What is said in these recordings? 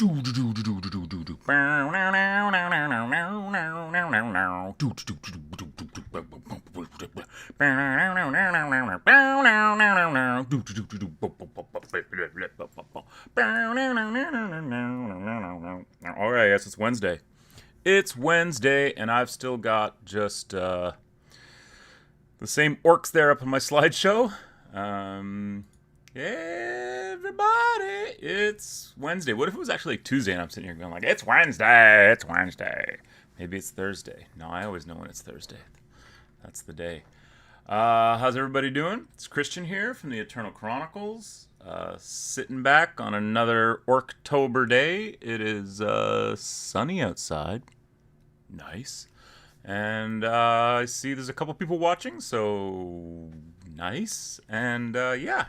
Alright, yes, it's Wednesday. It's Wednesday, and I've still got just the same orcs there up on my slideshow. Everybody, it's Wednesday. What if it was actually Tuesday and I'm sitting here going like, it's Wednesday, it's Wednesday. Maybe it's Thursday. No, I always know when it's Thursday. That's the day. How's everybody doing? It's Christian here from the Eternal Chronicles. Sitting back on another ORKTOBER day. It is sunny outside. Nice. And I see there's a couple people watching, so nice. And yeah.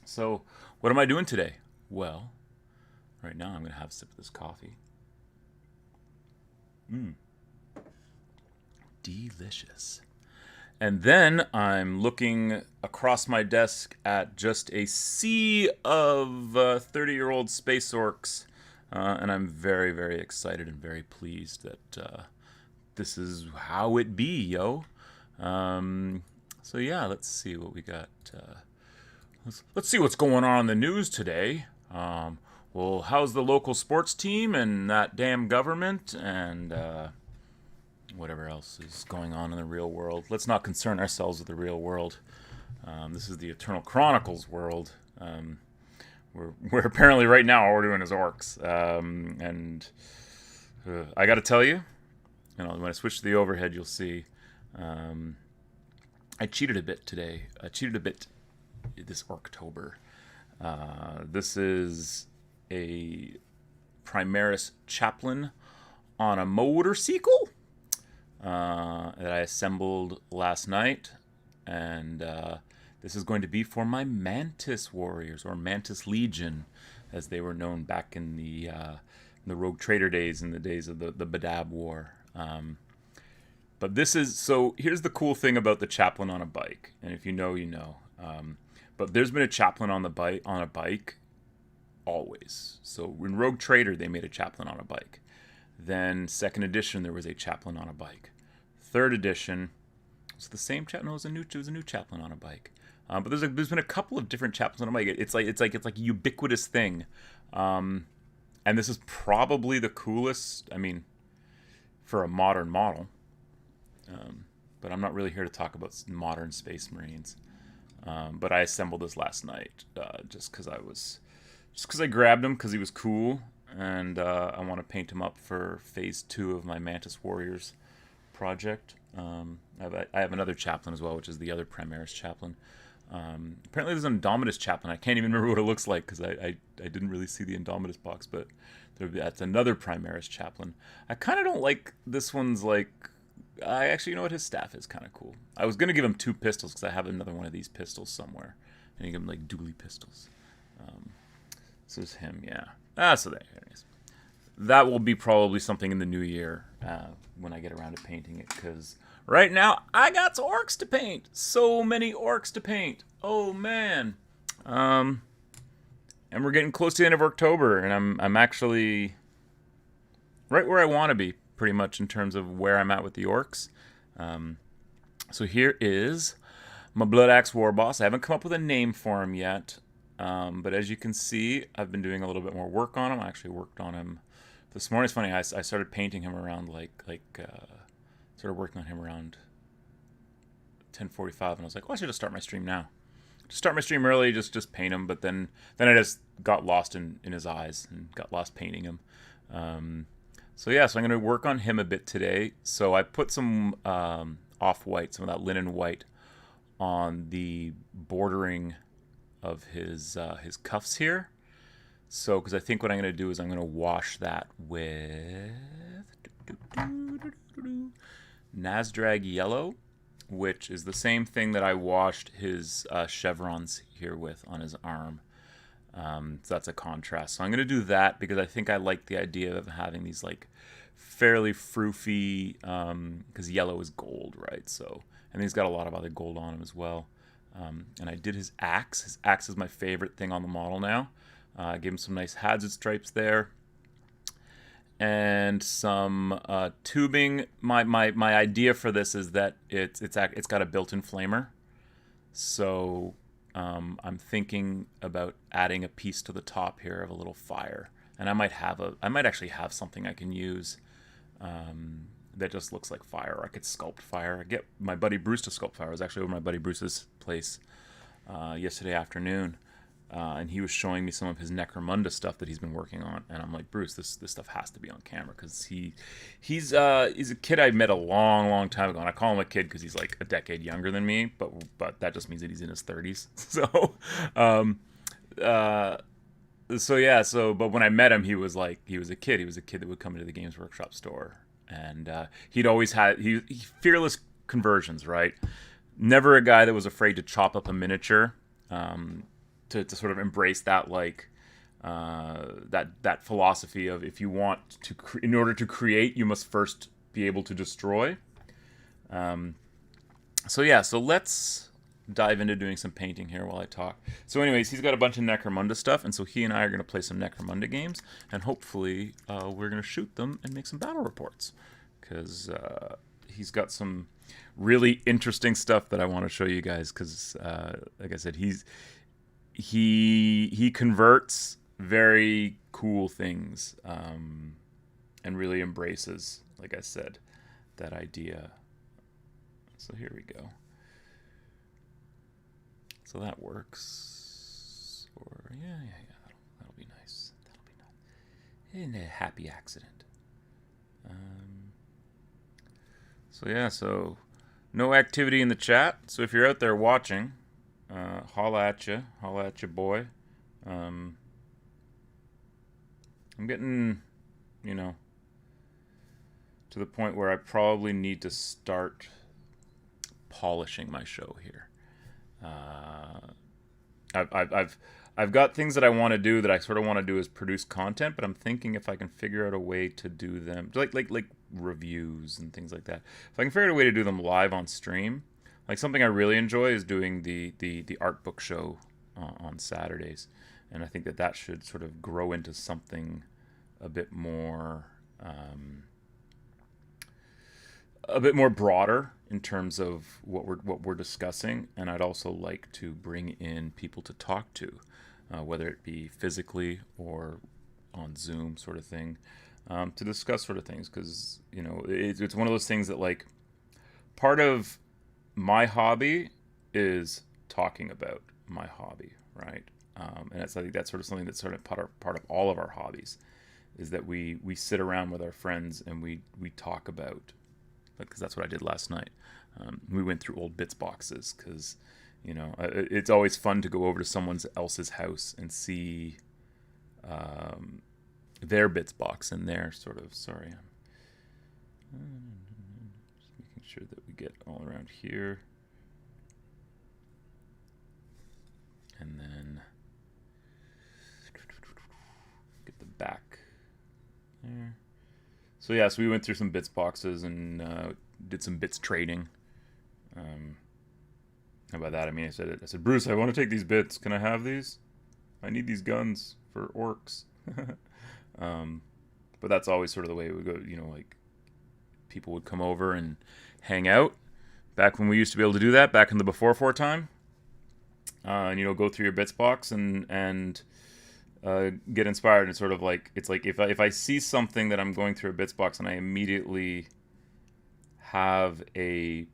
So what am I doing today? Well, right now I'm going to have a sip of this coffee. Delicious. And then I'm looking across my desk at just a sea of 30-year-old space orcs. And I'm very, very excited and very pleased that this is how it be, yo. So yeah, let's see what we got. Let's see what's going on in the news today. Well, how's the local sports team and that damn government and whatever else is going on in the real world. Let's not concern ourselves with the real world. This is the Eternal Chronicles world. Where apparently right now all we're doing is orcs. And I got to tell you, when I switch to the overhead, you'll see. I cheated a bit today. I cheated a bit this ORKTOBER. This is a Primaris chaplain on a motorcycle that I assembled last night, and this is going to be for my Mantis Warriors, or Mantis Legion, as they were known back in the Rogue Trader days, in the days of the Badab War. But this is, so here's the cool thing about the chaplain on a bike, and if you know, you know. But there's been a chaplain on a bike always. So in Rogue Trader, they made a chaplain on a bike. Then second edition, there was a chaplain on a bike. Third edition, it's the same chaplain. No, it was a new chaplain on a bike. But there's been a couple of different chaplains on a bike. It's like a ubiquitous thing. And this is probably the coolest. I mean, for a modern model. But I'm not really here to talk about modern Space Marines. But I assembled this last night just because I grabbed him because he was cool, and I want to paint him up for phase 2 of my Mantis Warriors project. I have another chaplain as well, which is the other Primaris chaplain. Apparently there's an Indomitus chaplain. I can't even remember what it looks like because I didn't really see the Indomitus box, but that's another Primaris chaplain. I kind of don't like this one's like. I actually, you know what, his staff is kind of cool. I was going to give him 2 pistols because I have another one of these pistols somewhere. And you give him like dually pistols. So it's him, yeah. So there it is. That will be probably something in the new year when I get around to painting it. Because right now, I got orcs to paint. So many orcs to paint. Oh, man. And we're getting close to the end of ORKTOBER. And I'm actually right where I want to be. Pretty much in terms of where I'm at with the orcs. So here is my Blood Axe War Boss. I haven't come up with a name for him yet. But as you can see, I've been doing a little bit more work on him. I actually worked on him this morning. It's funny, I started painting him around started working on him around 10:45, and I was like, oh, I should just start my stream now. Just start my stream early, just paint him. But then I just got lost in his eyes and got lost painting him. So I'm going to work on him a bit today. So I put some off-white, some of that linen white, on the bordering of his cuffs here. So, because I think what I'm going to do is I'm going to wash that with Nazdrag Yellow, which is the same thing that I washed his chevrons here with on his arm. So that's a contrast. So I'm going to do that because I think I like the idea of having these like fairly froofy, because yellow is gold, right? So, and he's got a lot of other gold on him as well. And I did his axe. His axe is my favorite thing on the model now. Gave him some nice hazard stripes there. And some tubing. My idea for this is that it's got a built-in flamer. So I'm thinking about adding a piece to the top here of a little fire. And I might actually have something I can use that just looks like fire. Or I could sculpt fire. I get my buddy Bruce to sculpt fire. I was actually over my buddy Bruce's place yesterday afternoon. And he was showing me some of his Necromunda stuff that he's been working on, and I'm like, Bruce, this stuff has to be on camera, because he's a kid I met a long time ago, and I call him a kid because he's like a decade younger than me, but that just means that he's in his 30s. But when I met him, he was a kid. He was a kid that would come into the Games Workshop store, and he'd always had fearless conversions, right? Never a guy that was afraid to chop up a miniature. To sort of embrace that, like that philosophy of, if you want to in order to create, you must first be able to destroy. So let's dive into doing some painting here while I talk. So anyways, he's got a bunch of Necromunda stuff, and so he and I are going to play some Necromunda games, and hopefully we're going to shoot them and make some battle reports, because he's got some really interesting stuff that I want to show you guys, because like I said, he converts very cool things, and really embraces, like I said, that idea. So here we go. So that works. Or yeah, that'll be nice. That'll be nice. And a happy accident. So no activity in the chat. So if you're out there watching, holla at you, boy. I'm getting, to the point where I probably need to start polishing my show here. I've got things that I want to do, that I sort of want to do is produce content, but I'm thinking if I can figure out a way to do them like reviews and things like that. If I can figure out a way to do them live on stream. Like, something I really enjoy is doing the art book show on Saturdays, and I think that should sort of grow into something a bit more broader in terms of what we're discussing. And I'd also like to bring in people to talk to, whether it be physically or on Zoom, sort of thing, to discuss sort of things, because it's one of those things that, like, part of my hobby is talking about my hobby, right? And I think that's sort of something that's sort of part of all of our hobbies, is that we sit around with our friends and we talk about, because that's what I did last night. We went through old bits boxes, because it's always fun to go over to someone else's house and see their bits box and their sort of, sorry, sure that we get all around here, and then get the back there. So we went through some bits boxes and did some bits trading. How about that? I mean, I said, Bruce, I want to take these bits. Can I have these? I need these guns for orcs. But that's always sort of the way it would go. Like, people would come over and hang out, back when we used to be able to do that, back in the before time, and go through your bits box and get inspired. And sort of like, it's like if I see something that I'm going through a bits box and I immediately have an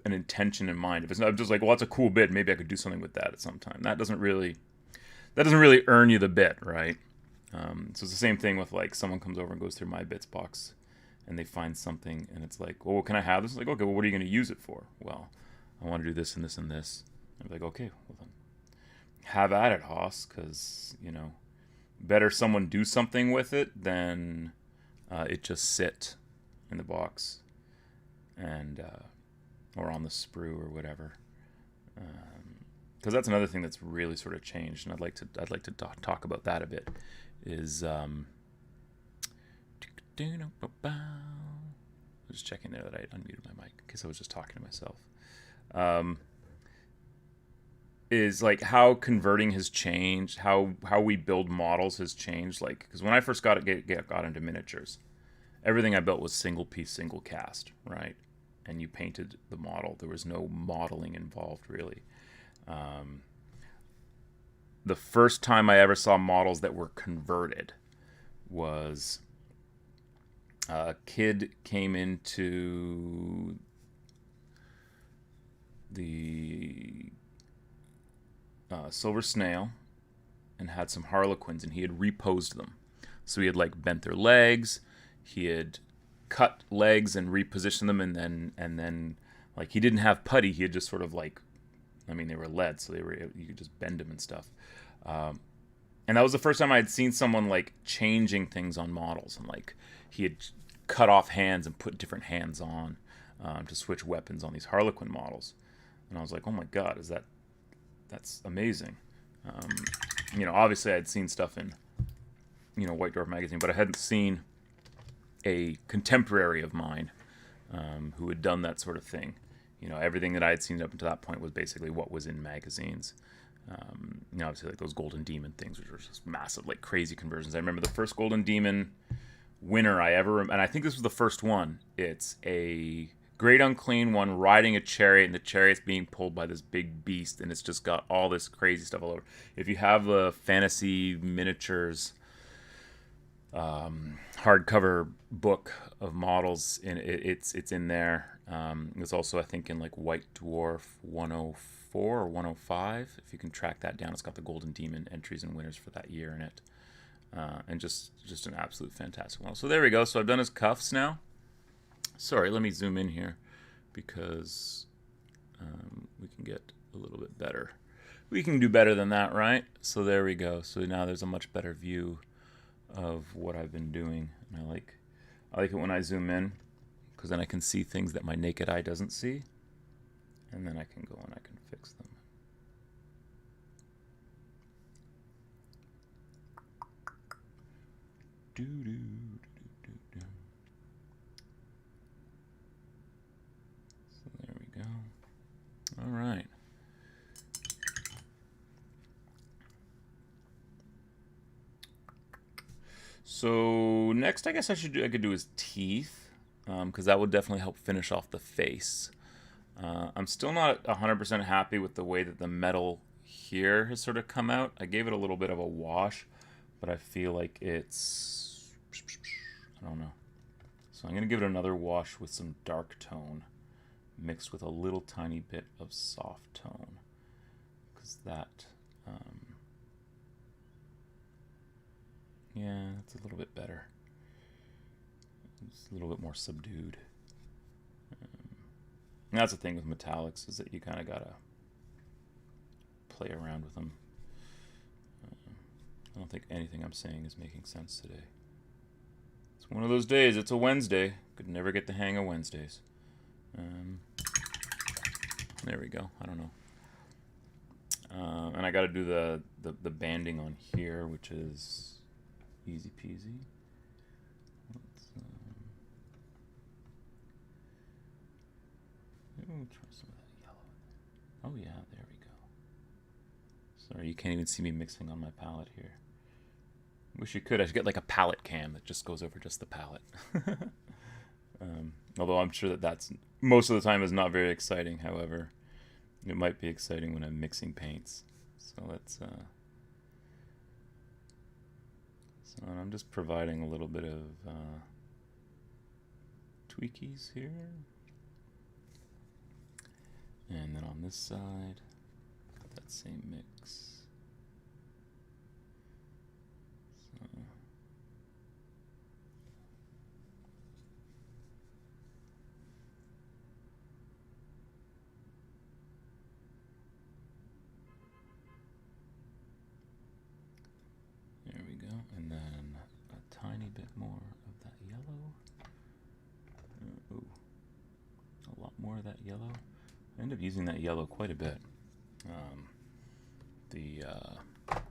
intention in mind, if it's not just like, well, that's a cool bit, maybe I could do something with that at some time, that doesn't really earn you the bit, right? So it's the same thing with, like, someone comes over and goes through my bits box and they find something, and it's like, well, can I have this? It's like, okay, well, what are you going to use it for? Well, I want to do this and this and this. I'm like, okay, well then, have at it, Hoss, because, better someone do something with it than it just sit in the box and or on the sprue or whatever. Because that's another thing that's really sort of changed, and I'd like to talk about that a bit. Is just checking there that I unmuted my mic, because I was just talking to myself. is like how converting has changed, how we build models has changed. Like, because when I first got into miniatures, everything I built was single piece, single cast, right? And you painted the model. There was no modeling involved, really. The first time I ever saw models that were converted was a kid came into the Silver Snail and had some Harlequins, and he had reposed them. So he had like bent their legs, he had cut legs and repositioned them, and then like he didn't have putty. He had just sort of like, I mean, they were lead, so you could just bend them and stuff. And that was the first time I had seen someone like changing things on models, and like he had cut off hands and put different hands on to switch weapons on these Harlequin models. And I was like, oh my god, that's amazing. Obviously I'd seen stuff in, White Dwarf magazine, but I hadn't seen a contemporary of mine who had done that sort of thing. Everything that I had seen up until that point was basically what was in magazines. Obviously like those Golden Demon things, which were just massive, like crazy conversions. I remember the first Golden Demon winner I ever, and I think this was the first one. It's a Great Unclean one riding a chariot, and the chariot's being pulled by this big beast, and it's just got all this crazy stuff all over. If you have the Fantasy Miniatures hardcover book of models, it's in there. It's also, I think, in like White Dwarf 104 or 105. If you can track that down, it's got the Golden Demon entries and winners for that year in it. And just an absolute fantastic one. So there we go. So I've done his cuffs now. Sorry, let me zoom in here because we can get a little bit better. We can do better than that, right? So there we go. So now there's a much better view of what I've been doing. And I like it when I zoom in because then I can see things that my naked eye doesn't see. And then I can go and I can fix them. So there we go. All right. So next, I guess I could do his teeth, because that would definitely help finish off the face. I'm still not 100% happy with the way that the metal here has sort of come out. I gave it a little bit of a wash, but I feel like it's, I don't know. So I'm going to give it another wash with some dark tone mixed with a little tiny bit of soft tone, because that, yeah, it's a little bit better. It's a little bit more subdued. And that's the thing with metallics, is that you kind of got to play around with them. I don't think anything I'm saying is making sense today. It's one of those days. It's a Wednesday. Could never get the hang of Wednesdays. There we go. I don't know. And I got to do the banding on here, which is easy peasy. Let's try some of that yellow. Oh yeah, there we go. Sorry, you can't even see me mixing on my palette here. Wish you could. I should get like a palette cam that just goes over just the palette. Although I'm sure that's most of the time is not very exciting. However, it might be exciting when I'm mixing paints. So let's. So I'm just providing a little bit of tweakies here. And then on this side, got that same mix. So. There we go. And then a tiny bit more of that yellow. Ooh, a lot more of that yellow. I end up using that yellow quite a bit.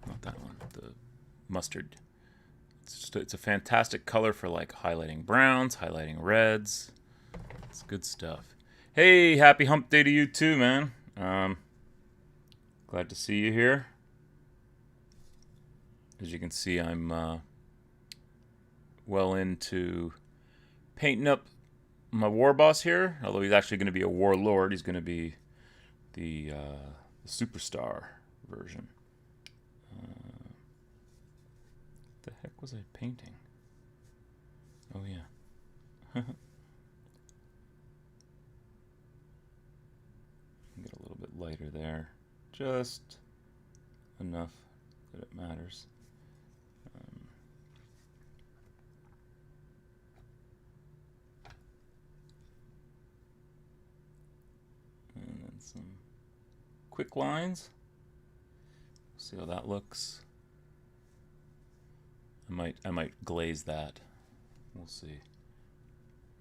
Not that one, the mustard. It's a fantastic color for like highlighting browns, highlighting reds. It's good stuff. Hey, happy hump day to you too, man. Glad to see you here. As you can see, I'm well into painting up my war boss here. Although he's actually going to be a warlord. He's going to be the superstar version. The heck was I painting? Oh yeah. Get a little bit lighter there. Just enough that it matters. And then some quick lines. See how that looks. I might glaze that. We'll see.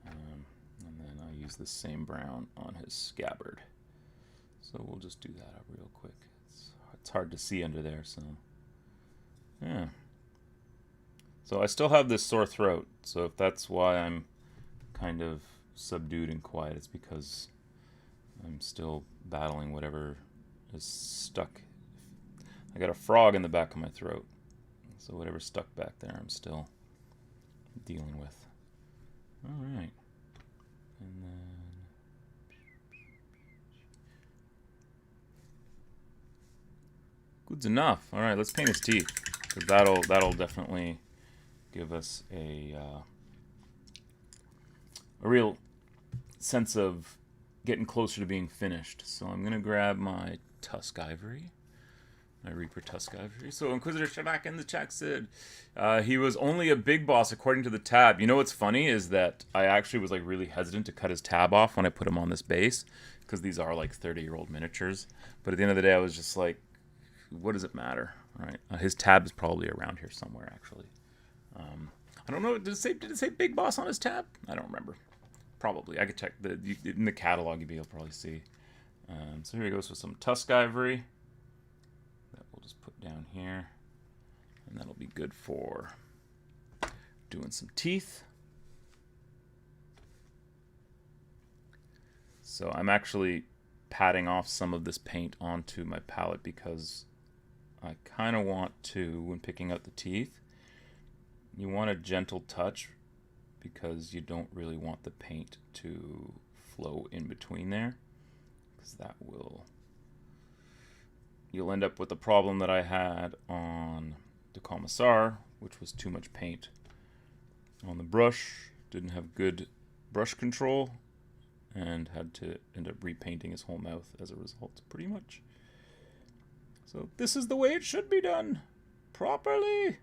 And then I'll use the same brown on his scabbard. So we'll just do that up real quick. It's hard to see under there, so yeah. So I still have this sore throat, so if that's why I'm kind of subdued and quiet, it's because I'm still battling whatever is stuck. I got a frog in the back of my throat, so whatever's stuck back there I'm still dealing with. Alright. And then good's enough. All right, let's paint his teeth, because that'll definitely give us a real sense of getting closer to being finished. So I'm gonna grab my Tusk Ivory, my Reaper Tusk Ivory. So Inquisitor Shabak in the chat said he was only a big boss according to the tab. You know what's funny is that I actually was like really hesitant to cut his tab off when I put him on this base, because these are like 30-year-old miniatures. But at the end of the day, I was just like, what does it matter, right? His tab is probably around here somewhere, actually. I don't know. Did it say Big Boss on his tab? I don't remember. Probably. I could check in the catalog. You'll be able to probably see. So here he goes with some Tusk Ivory that we'll just put down here, and that'll be good for doing some teeth. So I'm actually patting off some of this paint onto my palette because I kind of want to, when picking out the teeth, you want a gentle touch because you don't really want the paint to flow in between there, because that you'll end up with the problem that I had on the Commissar, which was too much paint on the brush, didn't have good brush control, and had to end up repainting his whole mouth as a result, pretty much. So this is the way it should be done, properly.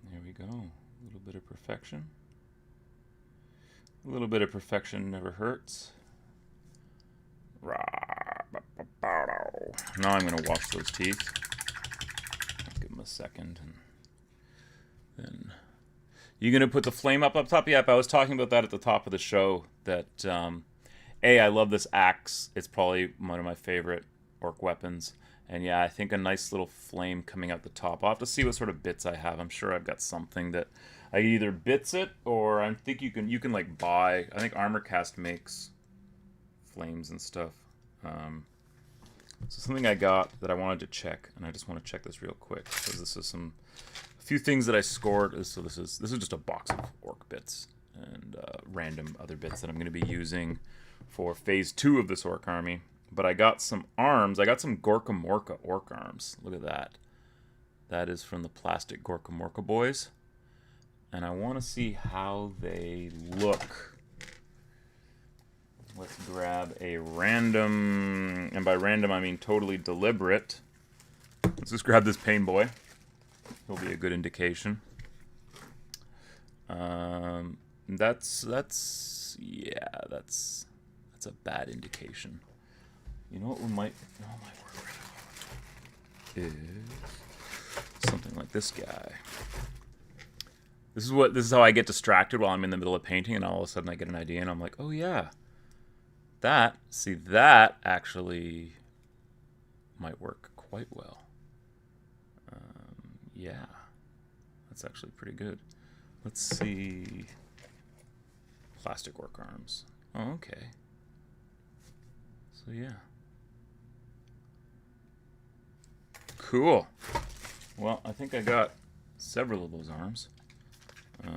There we go. A little bit of perfection. A little bit of perfection never hurts. Now I'm going to wash those teeth. I'll give them a second. And then you going to put the flame up top? Yep, I was talking about that at the top of the show. That, I love this axe. It's probably one of my favorite orc weapons. And yeah, I think a nice little flame coming out the top. I'll have to see what sort of bits I have. I'm sure I've got something that I either bits it, or I think you can like buy. I think ArmorCast makes flames and stuff. So something I got that I wanted to check, and I just want to check this real quick because this is a few things that I scored. So this is just a box of orc bits and random other bits that I'm going to be using for phase 2 of this orc army. But I got some arms. I got some Gorka Morka orc arms. Look at that. That is from the plastic Gorka Morka boys. And I want to see how they look. Let's grab a random, and by random I mean totally deliberate. Let's just grab this Pain Boy. He'll be a good indication. That's a bad indication. You know what we might work is something like this guy. This is how I get distracted while I'm in the middle of painting, and all of a sudden I get an idea and I'm like, oh yeah, that actually might work quite well. Yeah, that's actually pretty good. Let's see. Plastic orc arms. Oh, okay. So yeah. Cool. Well, I think I got several of those arms. I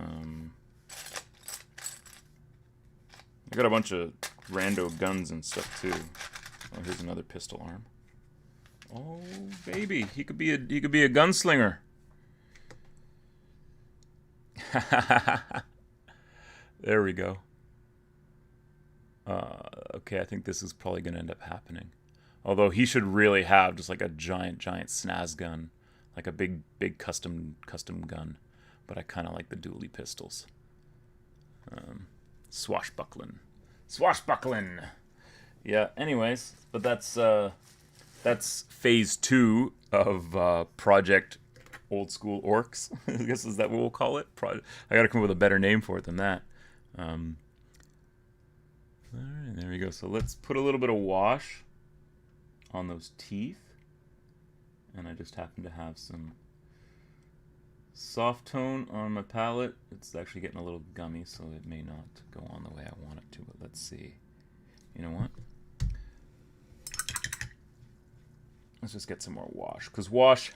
got a bunch of rando guns and stuff too. Oh, here's another pistol arm. Oh, baby, he could be a gunslinger. There we go. Okay, I think this is probably going to end up happening. Although he should really have just like a giant snaz gun, like a big custom gun. But I kind of like the dually pistols. Swashbuckling. Yeah. Anyways, but that's phase 2 of Project Old School Orcs. I guess is that what we'll call it? I got to come up with a better name for it than that. All right, there we go. So let's put a little bit of wash on those teeth, and I just happen to have some soft tone on my palette. It's actually getting a little gummy, so it may not go on the way I want it to, but let's see. You know what? Let's just get some more wash, because wash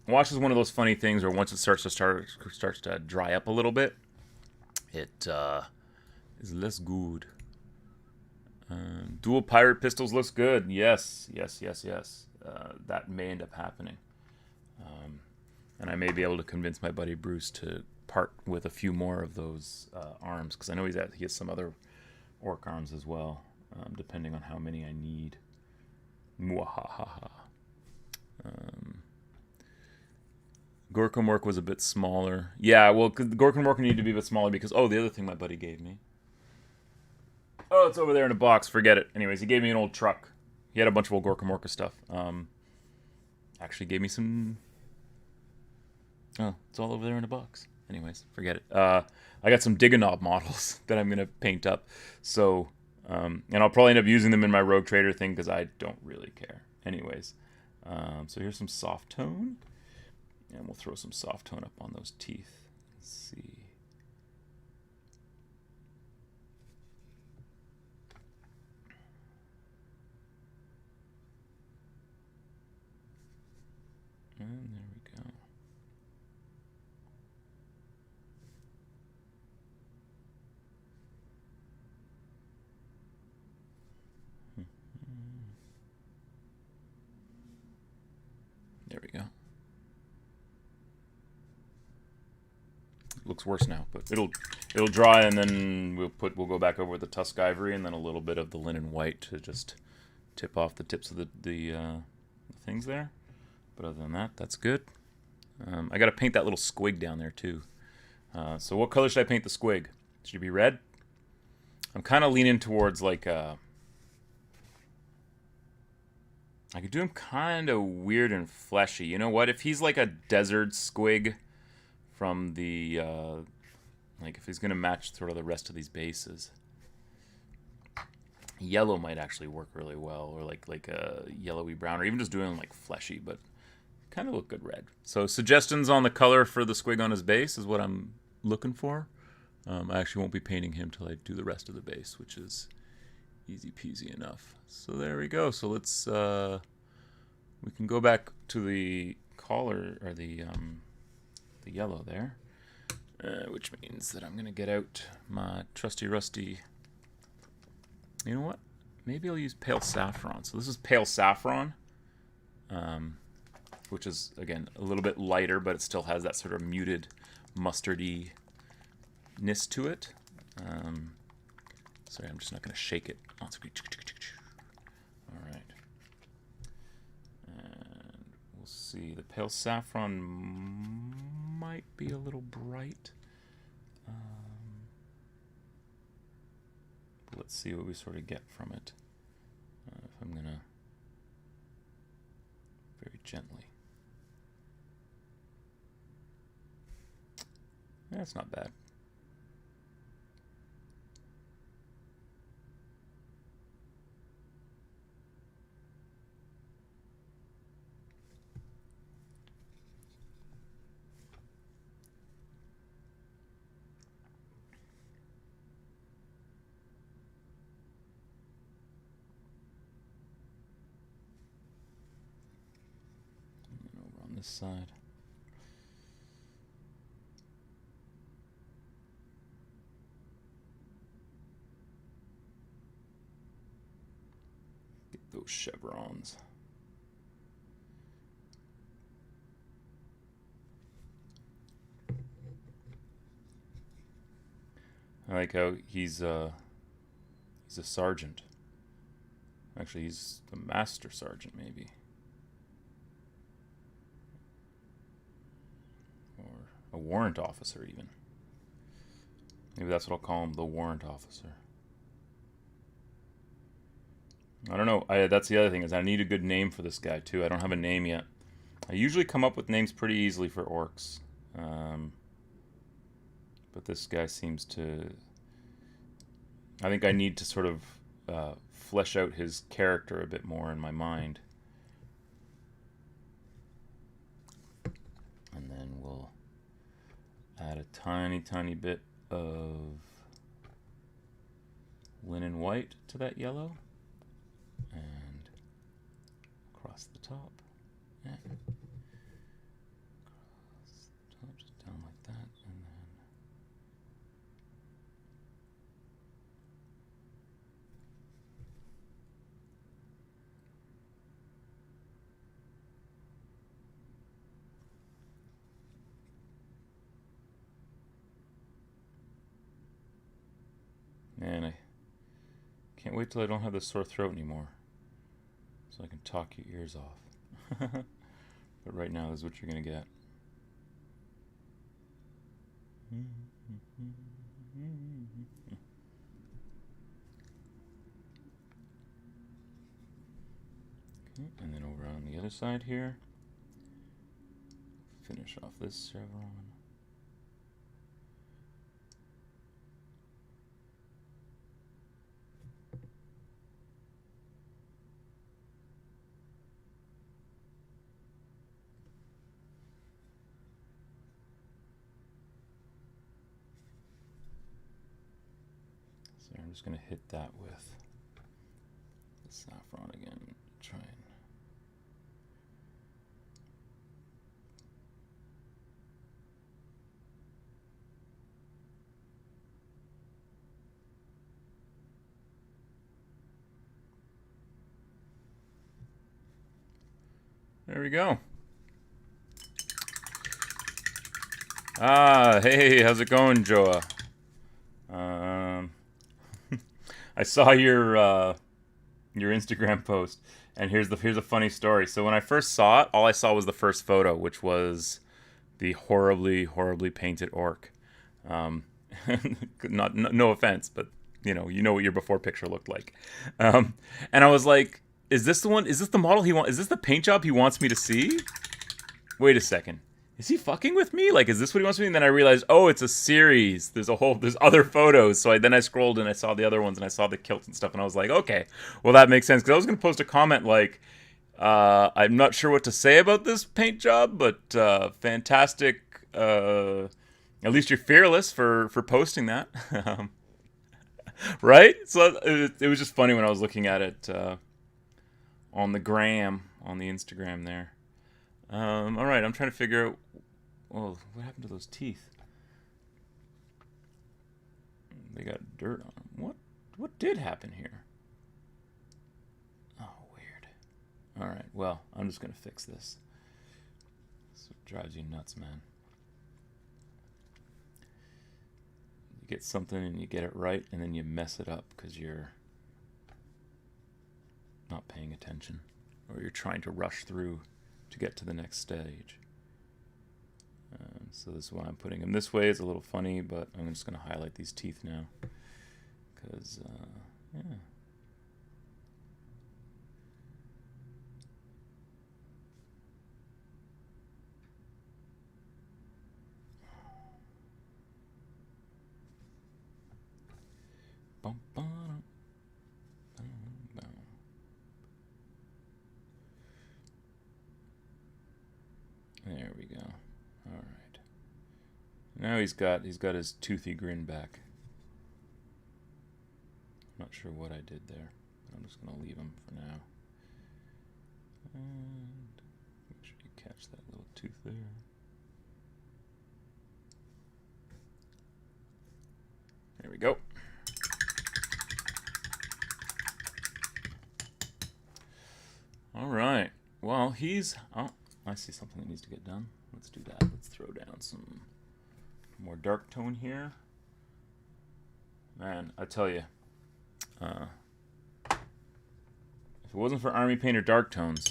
is one of those funny things where once it starts to dry up a little bit, it is less good. Dual pirate pistols looks good. Yes. That may end up happening. And I may be able to convince my buddy Bruce to part with a few more of those arms, because I know he has some other orc arms as well, depending on how many I need. Mwahaha. Gorkum Orc was a bit smaller. Yeah, well, the Gorkum Orc needed to be a bit smaller because, the other thing my buddy gave me. Oh, it's over there in a box. Forget it. Anyways, he gave me an old truck. He had a bunch of old Gorkum Orca stuff. Actually gave me some... Oh, it's all over there in a box. Anyways, forget it. I got some Dig-A-Knob models that I'm going to paint up. So, and I'll probably end up using them in my Rogue Trader thing because I don't really care. Anyways, so here's some soft tone. And we'll throw some soft tone up on those teeth. Let's see. And there we go. There we go. Looks worse now, but it'll dry, and then we'll go back over with the Tusk Ivory and then a little bit of the linen white to just tip off the tips of the things there. But other than that, that's good. I got to paint that little squig down there too. So what color should I paint the squig? Should it be red? I'm kind of leaning towards like I could do him kind of weird and fleshy. You know what? If he's like a desert squig from the like if he's gonna match sort of the rest of these bases, yellow might actually work really well, or like a yellowy brown, or even just doing like fleshy, but kind of look good red. So suggestions on the color for the squig on his base is what I'm looking for. I actually won't be painting him till I do the rest of the base, which is easy peasy enough. So there we go. So let's we can go back to the collar, or the yellow there, which means that I'm gonna get out my trusty rusty. You know what? Maybe I'll use pale saffron. So this is pale saffron, which is again a little bit lighter, but it still has that sort of muted mustardy-ness to it. Sorry, I'm just not gonna shake it on screen. All right. And we'll see. The pale saffron might be a little bright. But let's see what we sort of get from it. If I'm gonna very gently. That's not bad. this side. Get those chevrons. I like how he's a sergeant. Actually, he's the master sergeant, maybe. Or a warrant officer, even. Maybe that's what I'll call him, the warrant officer. I don't know. That's the other thing, is I need a good name for this guy, too. I don't have a name yet. I usually come up with names pretty easily for orcs. But this guy seems to... I think I need to sort of flesh out his character a bit more in my mind. And then we'll add a tiny, tiny bit of linen white to that yellow. And across the top. Yeah. Across the top, just down like that. And then... Man, I can't wait till I don't have this sore throat anymore, so I can talk your ears off. But right now, this is what you're gonna get. Okay, and then over on the other side here, finish off this chevron. So I'm just going to hit that with the saffron again. Try and... There we go. Ah, hey, how's it going, Joa? I saw your Instagram post, and here's a funny story. So when I first saw it, all I saw was the first photo, which was the horribly, horribly painted orc. No offense, but you know what your before picture looked like. And I was like, is this the one? Is this the model he wants? Is this the paint job he wants me to see? Wait a second. Is he fucking with me? Like, is this what he wants me? And then I realized, oh, it's a series. There's other photos. So then I scrolled and I saw the other ones and I saw the kilts and stuff. And I was like, okay, well, that makes sense. Because I was going to post a comment like, I'm not sure what to say about this paint job, but fantastic. At least you're fearless for posting that. Right? So it was just funny when I was looking at it on the Instagram there. All right, I'm trying to figure out. Oh, what happened to those teeth? They got dirt on them. What did happen here? Oh, weird. All right, well, I'm just gonna fix this. This drives you nuts, man. You get something and you get it right, and then you mess it up because you're not paying attention, or you're trying to rush through to get to the next stage. So this is why I'm putting them this way. It's a little funny, but I'm just going to highlight these teeth now. Because, yeah. Bum, bum, bum, bum. There we go. All right. Now he's got his toothy grin back. I'm not sure what I did there. I'm just gonna leave him for now. And make sure you Catch that little tooth there. There we go. All right. Well, he's... Oh, I see something that needs to get done. Let's do that. Let's throw down some more dark tone here. Man, I tell you, if it wasn't for Army Painter dark tones,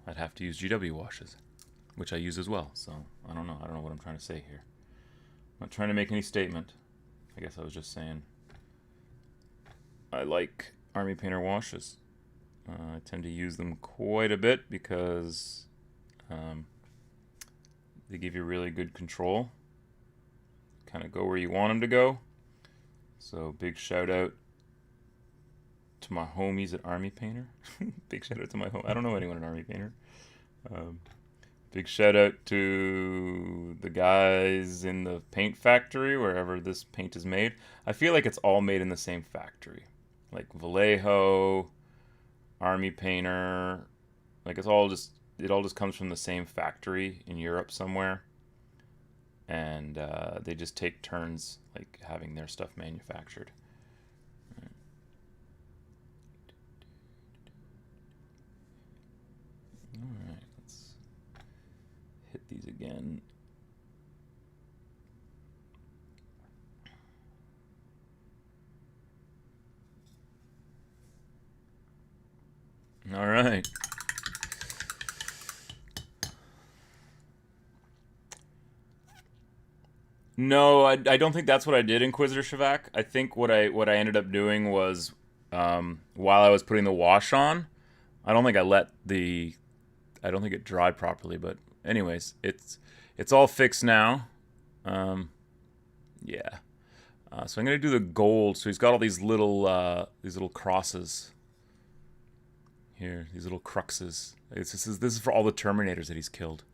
I'd have to use GW washes, which I use as well. So I don't know. I don't know what I'm trying to say here. I'm not trying to make any statement. I guess I was just saying I like Army Painter washes. I tend to use them quite a bit because they give you really good control. Kind of go where you want them to go. So big shout out to my homies at Army Painter. Big shout out to my home. I don't know anyone at Army Painter. Big shout out to the guys in the paint factory, wherever this paint is made. I feel like it's all made in the same factory. Like Vallejo, Army Painter. Like it all just comes from the same factory in Europe somewhere. And they just take turns like having their stuff manufactured. Alright, let's hit these again. Alright. No, I don't think that's what I did, Inquisitor Shavak. I think what I ended up doing was while I was putting the wash on, I don't think it dried properly, but anyways, it's all fixed now. Yeah. So I'm gonna do the gold. So he's got all these little crosses here, these little cruxes. This is for all the Terminators that he's killed.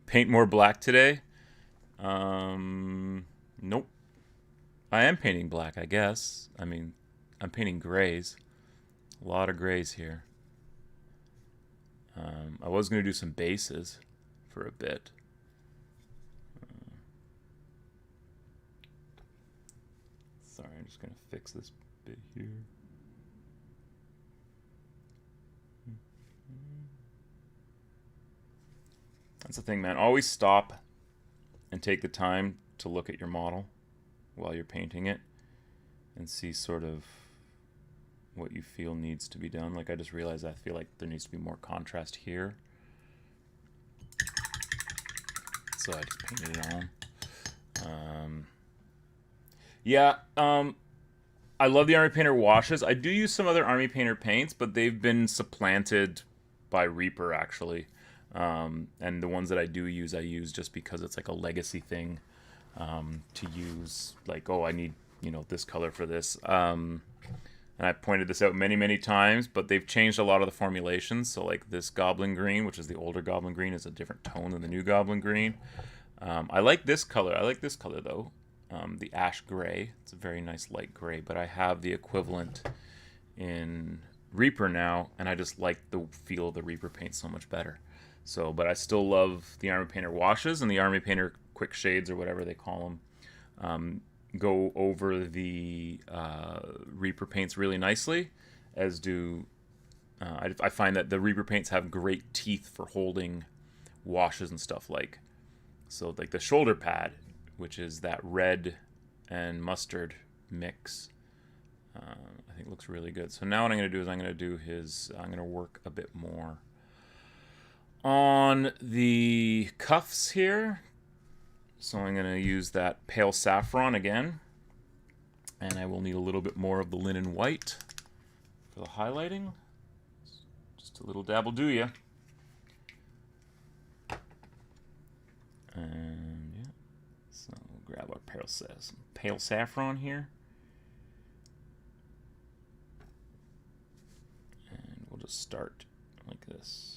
Paint more black today? Nope. I am painting black, I guess. I mean, I'm painting grays. A lot of grays here. I was going to do some bases for a bit. Sorry, I'm just going to fix this bit here. That's the thing, man. Always stop and take the time to look at your model while you're painting it and see sort of what you feel needs to be done. Like I just realized I feel like there needs to be more contrast here. So I just painted it on. I love the Army Painter washes. I do use some other Army Painter paints, but they've been supplanted by Reaper actually. And the ones that I use just because it's like a legacy thing to use. Like, oh, I need, this color for this. And I pointed this out many times, but they've changed a lot of the formulations. So like this Goblin Green, which is the older Goblin Green, is a different tone than the new Goblin Green. I like this color. I like this color, though. The Ash Gray. It's a very nice light gray, but I have the equivalent in Reaper now, and I just like the feel of the Reaper paint so much better. So, but I still love the Army Painter washes, and the Army Painter quick shades, or whatever they call them, go over the Reaper paints really nicely, as do... I find that the Reaper paints have great teeth for holding washes and stuff like... So, like the shoulder pad, which is that red and mustard mix, I think looks really good. So now what I'm going to do is I'm going to work a bit more on the cuffs here. So I'm going to use that pale saffron again, and I will need a little bit more of the linen white for the highlighting. Just a little dab will do ya. And yeah, so we'll grab our pale saffron here, and we'll just start like this.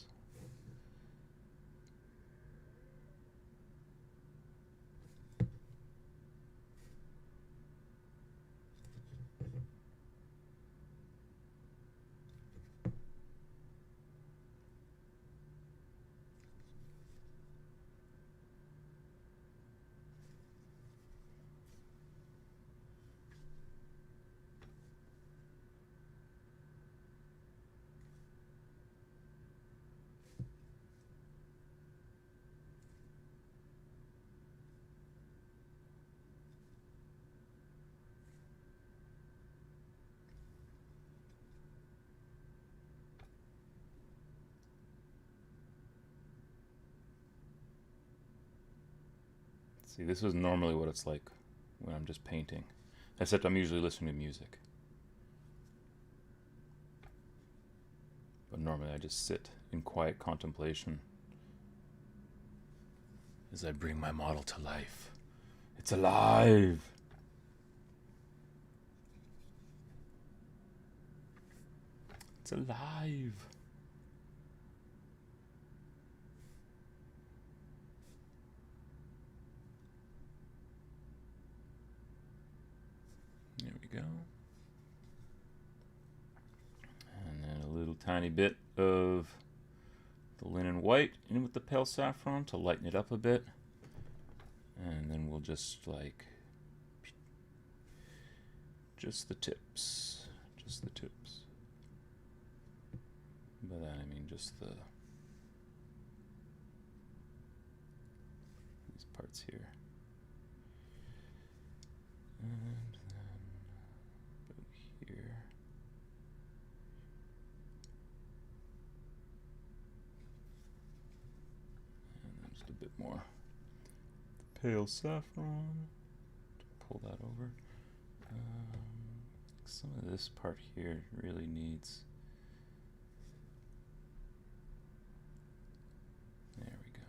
See, this is normally what it's like when I'm just painting. Except I'm usually listening to music. But normally I just sit in quiet contemplation as I bring my model to life. It's alive! It's alive! There we go. And then a little tiny bit of the linen white in with the pale saffron to lighten it up a bit. And then we'll just like, just the tips. Just the tips. By that I mean just the, these parts here. And then about here. And then just a bit more pale saffron to pull that over. Some of this part here really needs, there we go.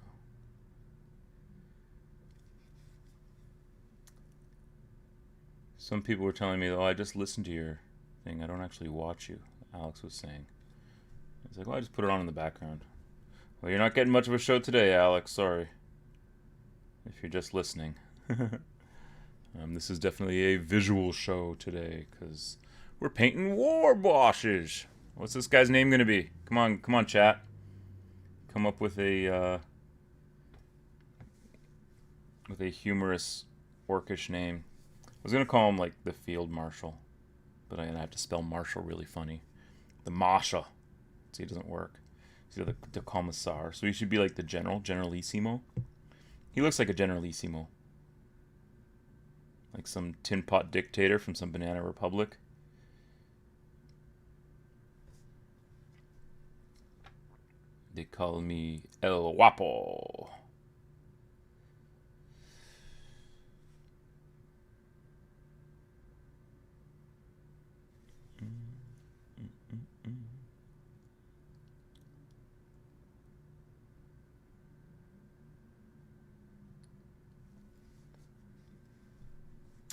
Some people were telling me, oh, I just listened to your thing, I don't actually watch you, Alex was saying. It's like, well, I just put it on in the background. Well, you're not getting much of a show today, Alex, sorry. If you're just listening. This is definitely a visual show today, because we're painting war washes. What's this guy's name going to be? Come on, chat. Come up with a humorous orcish name. I was going to call him, like, the Field Marshal, but I have to spell Marshal really funny. The Masha. See, it doesn't work. He's the Commissar. So he should be like the Generalissimo. He looks like a Generalissimo. Like some tin pot dictator from some banana republic. They call me El Guapo.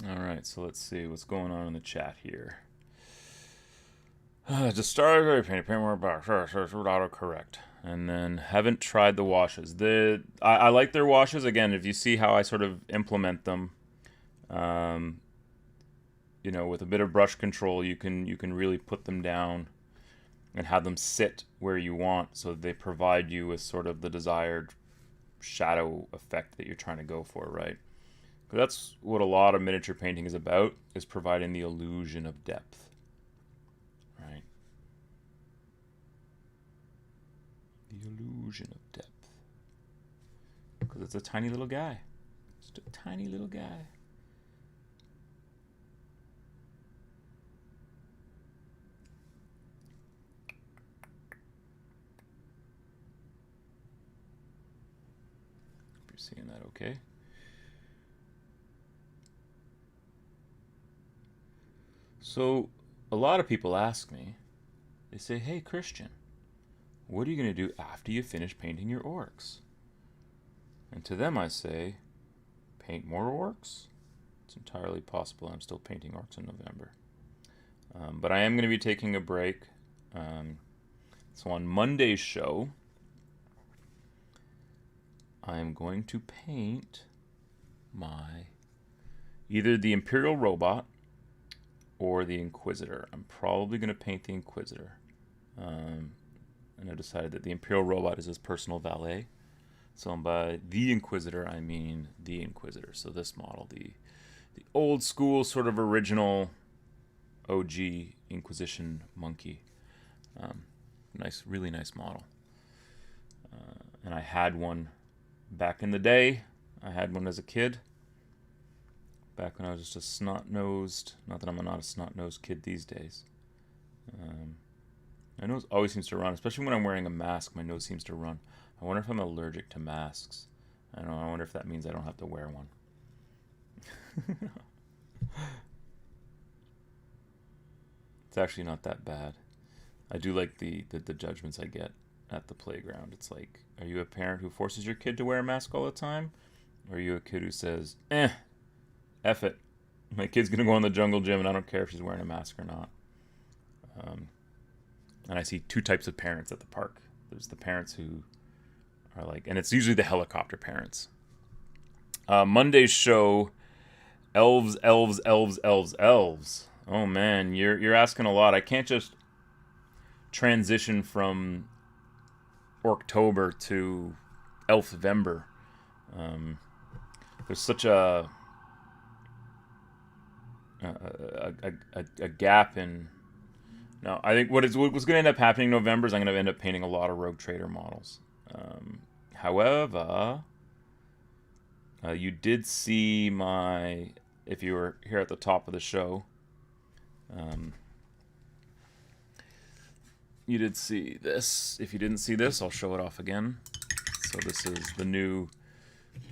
Alright, so let's see what's going on in the chat here. Just started paint more box, autocorrect. And then haven't tried the washes. I like their washes. Again, if you see how I sort of implement them, you know, with a bit of brush control, you can really put them down and have them sit where you want, so they provide you with sort of the desired shadow effect that you're trying to go for, right? That's what a lot of miniature painting is about, is providing the illusion of depth, right? The illusion of depth. Because it's a tiny little guy. Just a tiny little guy. Hope you're seeing that okay. So, a lot of people ask me, they say, hey Christian, what are you going to do after you finish painting your orcs? And to them I say, paint more orcs? It's entirely possible I'm still painting orcs in November. But I am going to be taking a break. So on Monday's show, I am going to paint either the Imperial Robot or the Inquisitor. I'm probably going to paint the Inquisitor. And I've decided that the Imperial Robot is his personal valet. So by the Inquisitor, I mean the Inquisitor. So this model, the old school sort of original OG Inquisition monkey. Really nice model. And I had one back in the day. I had one as a kid. Back when I was just a snot-nosed, not that I'm not a snot-nosed kid these days. My nose always seems to run, especially when I'm wearing a mask, my nose seems to run. I wonder if I'm allergic to masks. I don't know, I wonder if that means I don't have to wear one. It's actually not that bad. I do like the judgments I get at the playground. It's like, are you a parent who forces your kid to wear a mask all the time? Or are you a kid who says, F it. My kid's going to go in the jungle gym and I don't care if she's wearing a mask or not. And I see two types of parents at the park. There's the parents who are like, and it's usually the helicopter parents. Monday's show, elves, elves, elves, elves, elves. Oh man, you're asking a lot. I can't just transition from ORKTOBER to Elfvember. There's such a gap in. No, I think what's going to end up happening in November is I'm going to end up painting a lot of Rogue Trader models. However, you did see my, if you were here at the top of the show, you did see this. If you didn't see this, I'll show it off again. So this is the new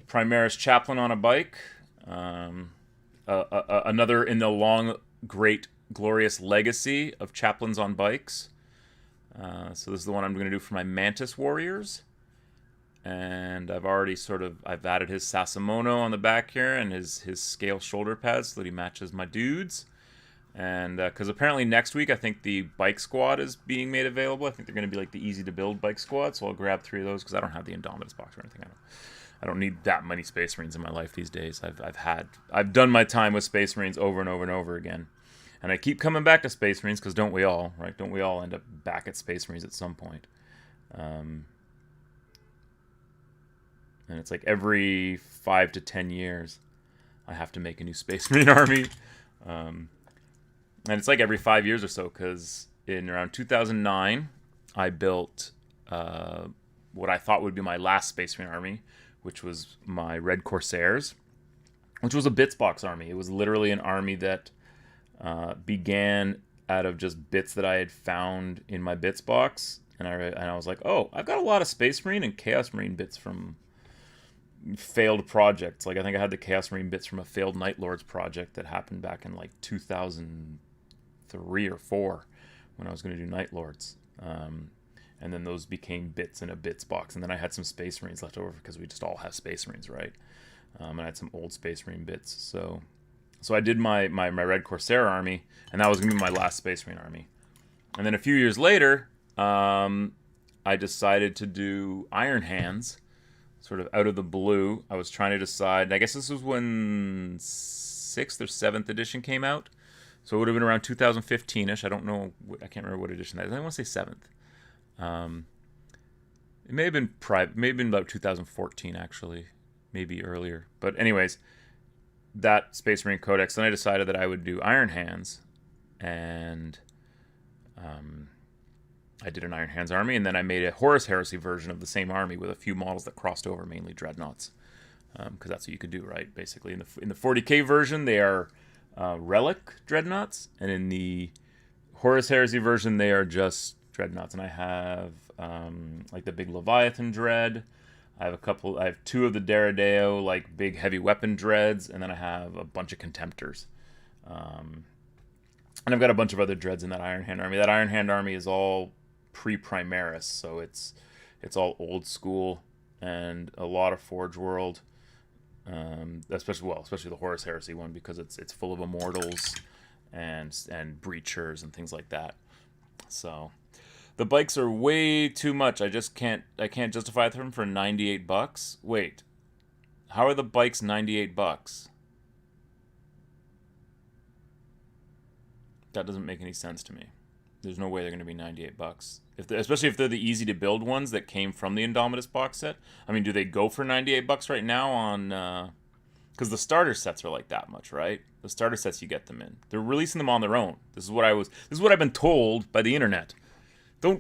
Primaris Chaplain on a bike. Another in the long, great, glorious legacy of chaplains on bikes. So this is the one I'm going to do for my Mantis Warriors. And I've already I've added his Sasimono on the back here and his scale shoulder pads so that he matches my dudes. And because apparently next week I think the bike squad is being made available. I think they're going to be like the easy to build bike squad. So I'll grab 3 of those because I don't have the Indomitus box or anything. I don't need that many Space Marines in my life these days. I've done my time with Space Marines over and over and over again. And I keep coming back to Space Marines because don't we all, right? Don't we all end up back at Space Marines at some point? And it's like every 5 to 10 years, I have to make a new Space Marine army. And it's like every 5 years or so, because in around 2009, I built what I thought would be my last Space Marine army, which was my Red Corsairs, which was a bits box army. It was literally an army that began out of just bits that I had found in my bits box. And I was like, oh, I've got a lot of Space Marine and Chaos Marine bits from failed projects. Like I think I had the Chaos Marine bits from a failed Night Lords project that happened back in like 2003 or 4 when I was going to do Night Lords. And then those became bits in a bits box. And then I had some Space Marines left over because we just all have Space Marines, right? And I had some old Space Marine bits. So I did my Red Corsair army, and that was going to be my last Space Marine army. And then a few years later, I decided to do Iron Hands, sort of out of the blue. I was trying to decide, and I guess this was when 6th or 7th edition came out. So it would have been around 2015-ish. I don't know. I can't remember what edition that is. I want to say 7th. It may have been about 2014, actually. Maybe earlier. But anyways, that Space Marine Codex. Then I decided that I would do Iron Hands. And I did an Iron Hands army. And then I made a Horus Heresy version of the same army with a few models that crossed over, mainly Dreadnoughts. Because that's what you could do, right? Basically, in the 40k version, they are Relic Dreadnoughts. And in the Horus Heresy version, they are just Dreadnoughts. And I have like the big Leviathan Dread. I have 2 of the Deradeo, like big heavy weapon dreads, and then I have a bunch of Contemptors. And I've got a bunch of other dreads in that Iron Hand army. That Iron Hand army is all pre-Primaris, so it's all old school and a lot of Forge World. Especially the Horus Heresy one, because it's full of Immortals and Breachers and things like that. So the bikes are way too much. I can't justify them for $98. Wait, how are the bikes $98? That doesn't make any sense to me. There's no way they're going to be $98. Especially if they're the easy to build ones that came from the Indomitus box set. I mean, do they go for $98 right now on? Because the starter sets are like that much, right? The starter sets, you get them in. They're releasing them on their own. This is what I've been told by the internet. This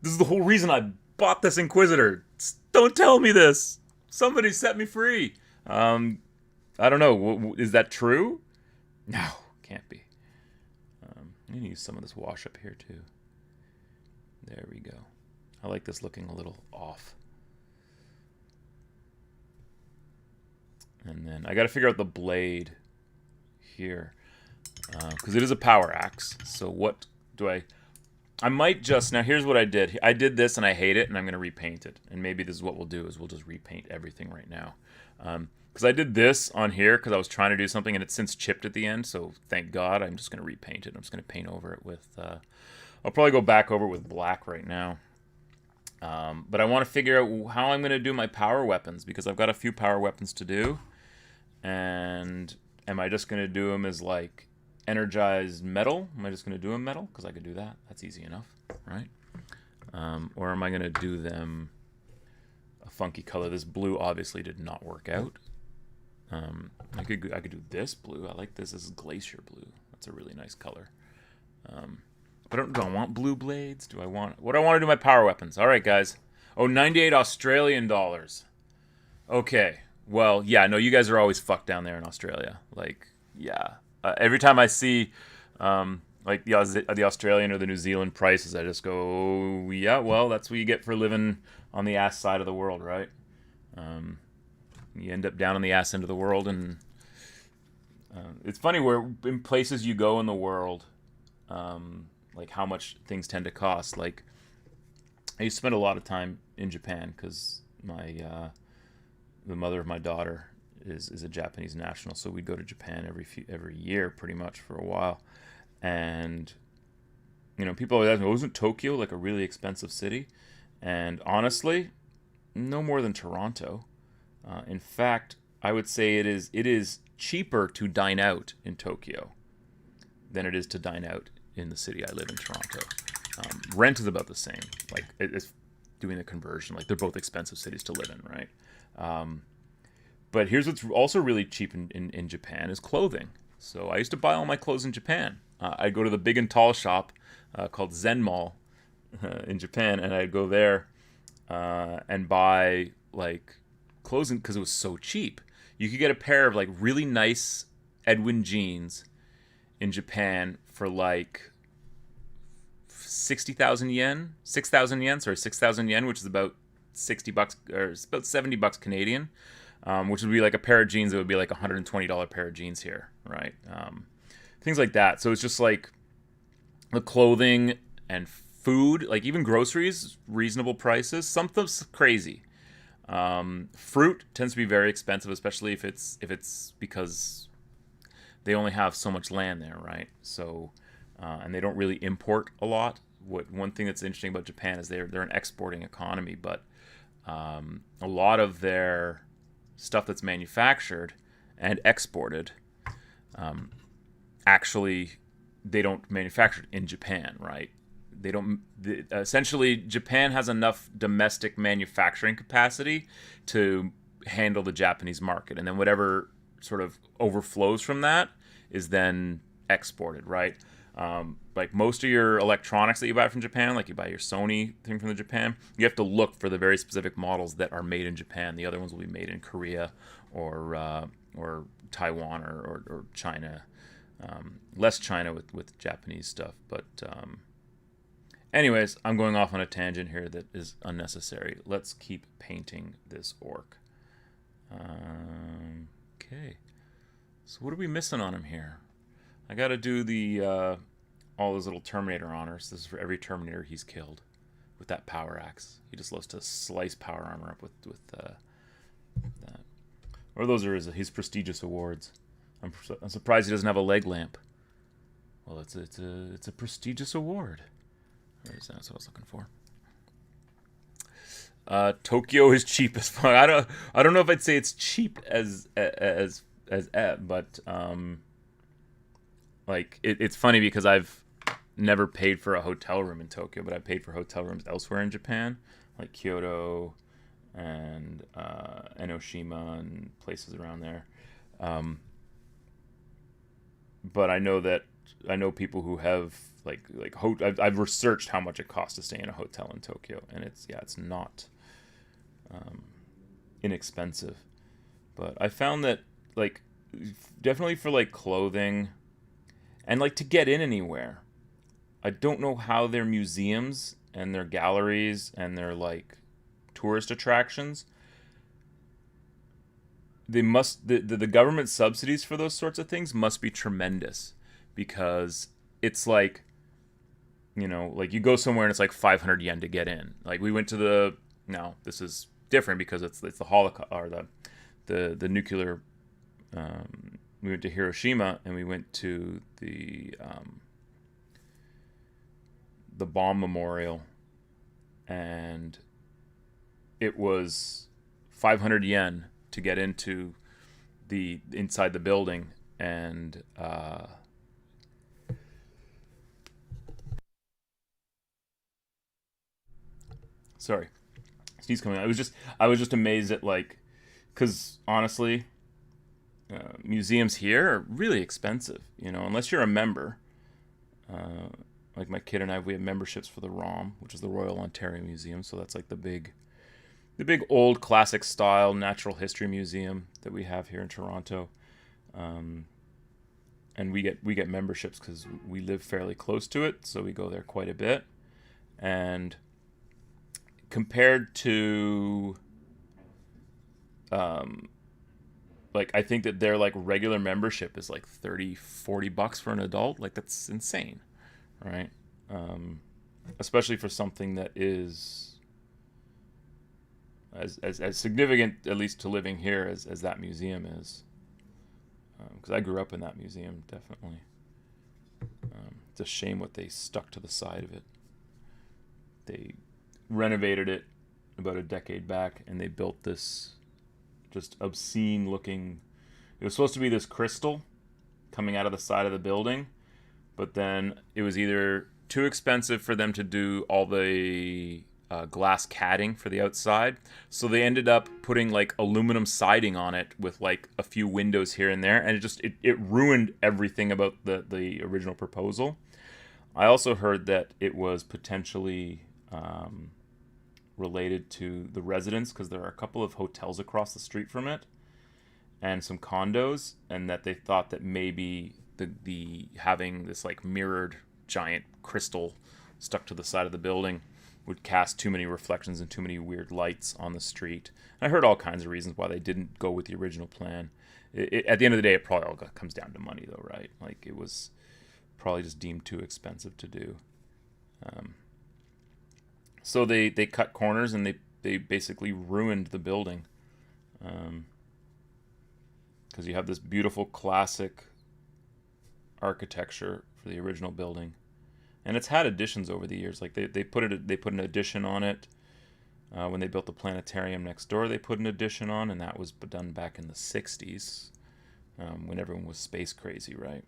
is the whole reason I bought this Inquisitor. Don't tell me this. Somebody set me free. I don't know. Is that true? No, can't be. I'm going to use some of this wash up here too. There we go. I like this looking a little off. And then I got to figure out the blade here. Because it is a power axe. So what do I might just... Now, here's what I did. I did this, and I hate it, and I'm going to repaint it. And maybe this is what we'll do, is we'll just repaint everything right now. Because I did this on here because I was trying to do something, and it's since chipped at the end. So, thank God, I'm just going to repaint it. I'm just going to paint over it with... I'll probably go back over it with black right now. But I want to figure out how I'm going to do my power weapons, because I've got a few power weapons to do. And am I just going to do them as, like, energized metal? Am I just going to do them metal? Because I could do that. That's easy enough, right? Or am I going to do them a funky color? This blue obviously did not work out. I could do this blue. I like this. This is glacier blue. That's a really nice color. But do I want blue blades? What do I want to do my power weapons? All right, guys. Oh, 98 Australian dollars. Okay. Well, yeah, no, you guys are always fucked down there in Australia. Like, yeah. Every time I see, like, the Australian or the New Zealand prices, I just go, oh, yeah, well, that's what you get for living on the ass side of the world, right? You end up down on the ass end of the world, and it's funny where in places you go in the world, like how much things tend to cost. Like, I used to spend a lot of time in Japan because the mother of my daughter is a Japanese national, so we'd go to Japan every year pretty much for a while. And people always ask me, wasn't Tokyo like a really expensive city? And honestly, no more than Toronto. In fact, I would say it is cheaper to dine out in Tokyo than it is to dine out in the city I live in, Toronto. Rent is about the same. Like, it's doing the conversion. Like, they're both expensive cities to live in, right? But here's what's also really cheap in Japan is clothing. So I used to buy all my clothes in Japan. I'd go to the big and tall shop called Zen Mall in Japan, and I'd go there and buy, like, clothes because it was so cheap. You could get a pair of, like, really nice Edwin jeans in Japan for, like, 6,000 yen, which is about $60 or it's about $70 Canadian. Which would be like a pair of jeans that would be like a $120 pair of jeans here, right? Things like that. So it's just like the clothing and food, like even groceries, reasonable prices. Something's crazy. Fruit tends to be very expensive, especially if it's because they only have so much land there, right? So and they don't really import a lot. One thing that's interesting about Japan is they're an exporting economy, but a lot of their stuff that's manufactured and exported, actually, they don't manufacture it in Japan, right? Essentially, Japan has enough domestic manufacturing capacity to handle the Japanese market, and then whatever sort of overflows from that is then exported, right? Like most of your electronics that you buy from Japan, like you buy your Sony thing from Japan, you have to look for the very specific models that are made in Japan. The other ones will be made in Korea or Taiwan or China. Less China with Japanese stuff. But anyways, I'm going off on a tangent here that is unnecessary. Let's keep painting this orc. Okay. So what are we missing on him here? I got to do the all those little Terminator honors. This is for every Terminator he's killed with that power axe. He just loves to slice power armor up with that. Or those are his prestigious awards. I'm surprised he doesn't have a leg lamp. Well, it's a prestigious award. That's what I was looking for. Tokyo is cheap as fuck. I don't know if I'd say it's cheap as but like it's funny because I've never paid for a hotel room in Tokyo, but I paid for hotel rooms elsewhere in Japan, like Kyoto and Enoshima and places around there. But I know people who have I've researched how much it costs to stay in a hotel in Tokyo, and it's not inexpensive. But I found that like definitely for like clothing and like to get in anywhere, I don't know how their museums and their galleries and their like tourist attractions they must the government subsidies for those sorts of things must be tremendous, because it's like, like you go somewhere and it's like 500 yen to get in. Like we went to the no, this is different because it's the Holocaust, or the nuclear. We went to Hiroshima and we went to the bomb memorial, and it was 500 yen to get into the inside the building, and sorry, sneeze coming. I was just amazed at, like, because honestly, museums here are really expensive. Unless you're a member. Like my kid and I, we have memberships for the ROM, which is the Royal Ontario Museum. So that's like the big old classic style natural history museum that we have here in Toronto. And we get memberships because we live fairly close to it, so we go there quite a bit. And compared to, like, I think that their like regular membership is like $30-40 for an adult. Like, that's insane, right? Especially for something that is as significant, at least to living here, as that museum is. Because I grew up in that museum, definitely. It's a shame what they stuck to the side of it. They renovated it about a decade back, and they built this just obscene looking. It was supposed to be this crystal coming out of the side of the building, but then it was either too expensive for them to do all the glass catting for the outside, so they ended up putting like aluminum siding on it with like a few windows here and there, and it ruined everything about the original proposal. I also heard that it was potentially related to the residents, because there are a couple of hotels across the street from it and some condos, and that they thought that maybe the having this like mirrored giant crystal stuck to the side of the building would cast too many reflections and too many weird lights on the street. And I heard all kinds of reasons why they didn't go with the original plan. At the end of the day, it probably all comes down to money, though, right? Like, it was probably just deemed too expensive to do. So they cut corners, and they basically ruined the building. Because you have this beautiful classic architecture for the original building, and it's had additions over the years. Like they put an addition on it when they built the planetarium next door. They put an addition on, and that was done back in the '60s, when everyone was space crazy, right?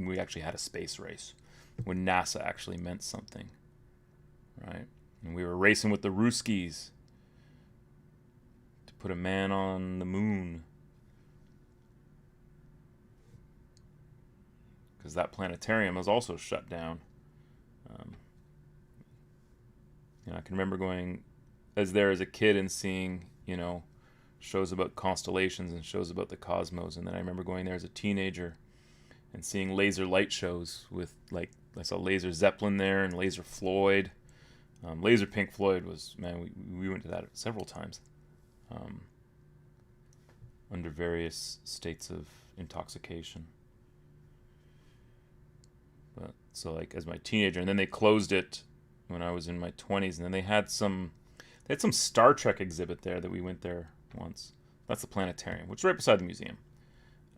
We actually had a space race when NASA actually meant something, right? And we were racing with the Ruskies to put a man on the moon. Because that planetarium was also shut down. I can remember going as a kid and seeing, shows about constellations and shows about the cosmos. And then I remember going there as a teenager and seeing laser light shows with, like, I saw Laser Zeppelin there and Laser Floyd. Laser Pink Floyd was, man, we went to that several times. Under various states of intoxication. But so, like, as my teenager, and then they closed it when I was in my 20s, and then they had some Star Trek exhibit there that we went there once. That's the planetarium, which is right beside the museum.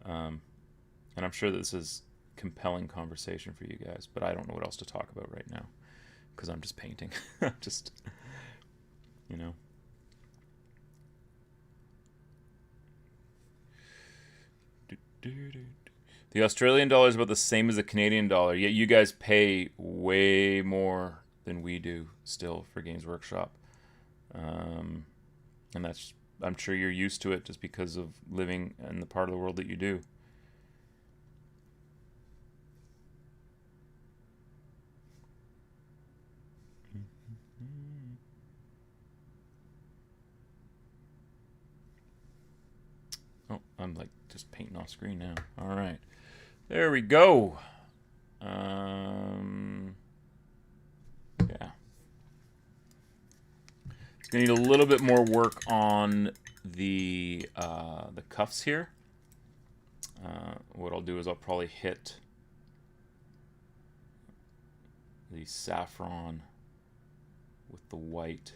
And I'm sure this is compelling conversation for you guys, but I don't know what else to talk about right now because I'm just painting. Just, The Australian dollar is about the same as the Canadian dollar, yet you guys pay way more than we do still for Games Workshop. And that's, I'm sure you're used to it just because of living in the part of the world that you do. Oh, I'm like just painting off screen now. All right. There we go. Yeah. It's going to need a little bit more work on the cuffs here, what I'll do is I'll probably hit the saffron with the white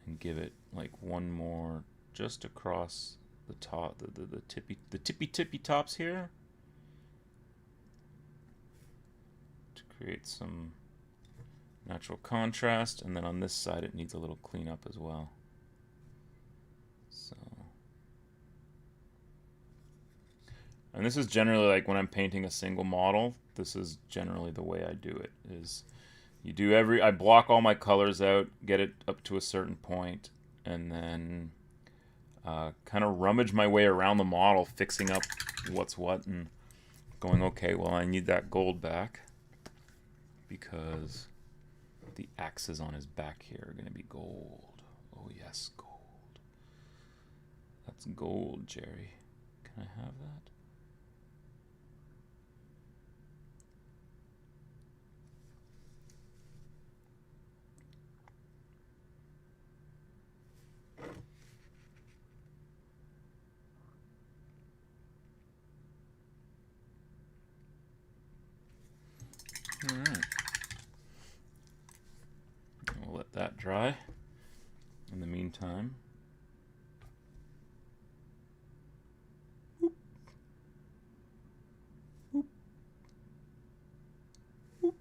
and give it like one more just across the top, the tippy tops here, to create some natural contrast. And then on this side it needs a little cleanup as well. So, and this is generally like when I'm painting a single model, this is generally the way I do it, is you do I block all my colors out, get it up to a certain point, and then kind of rummage my way around the model, fixing up what's what and going, okay, well, I need that gold back because the axes on his back here are going to be gold. Oh, yes, gold. That's gold, Jerry. Can I have that? All right. We'll let that dry. In the meantime, whoop, whoop, whoop,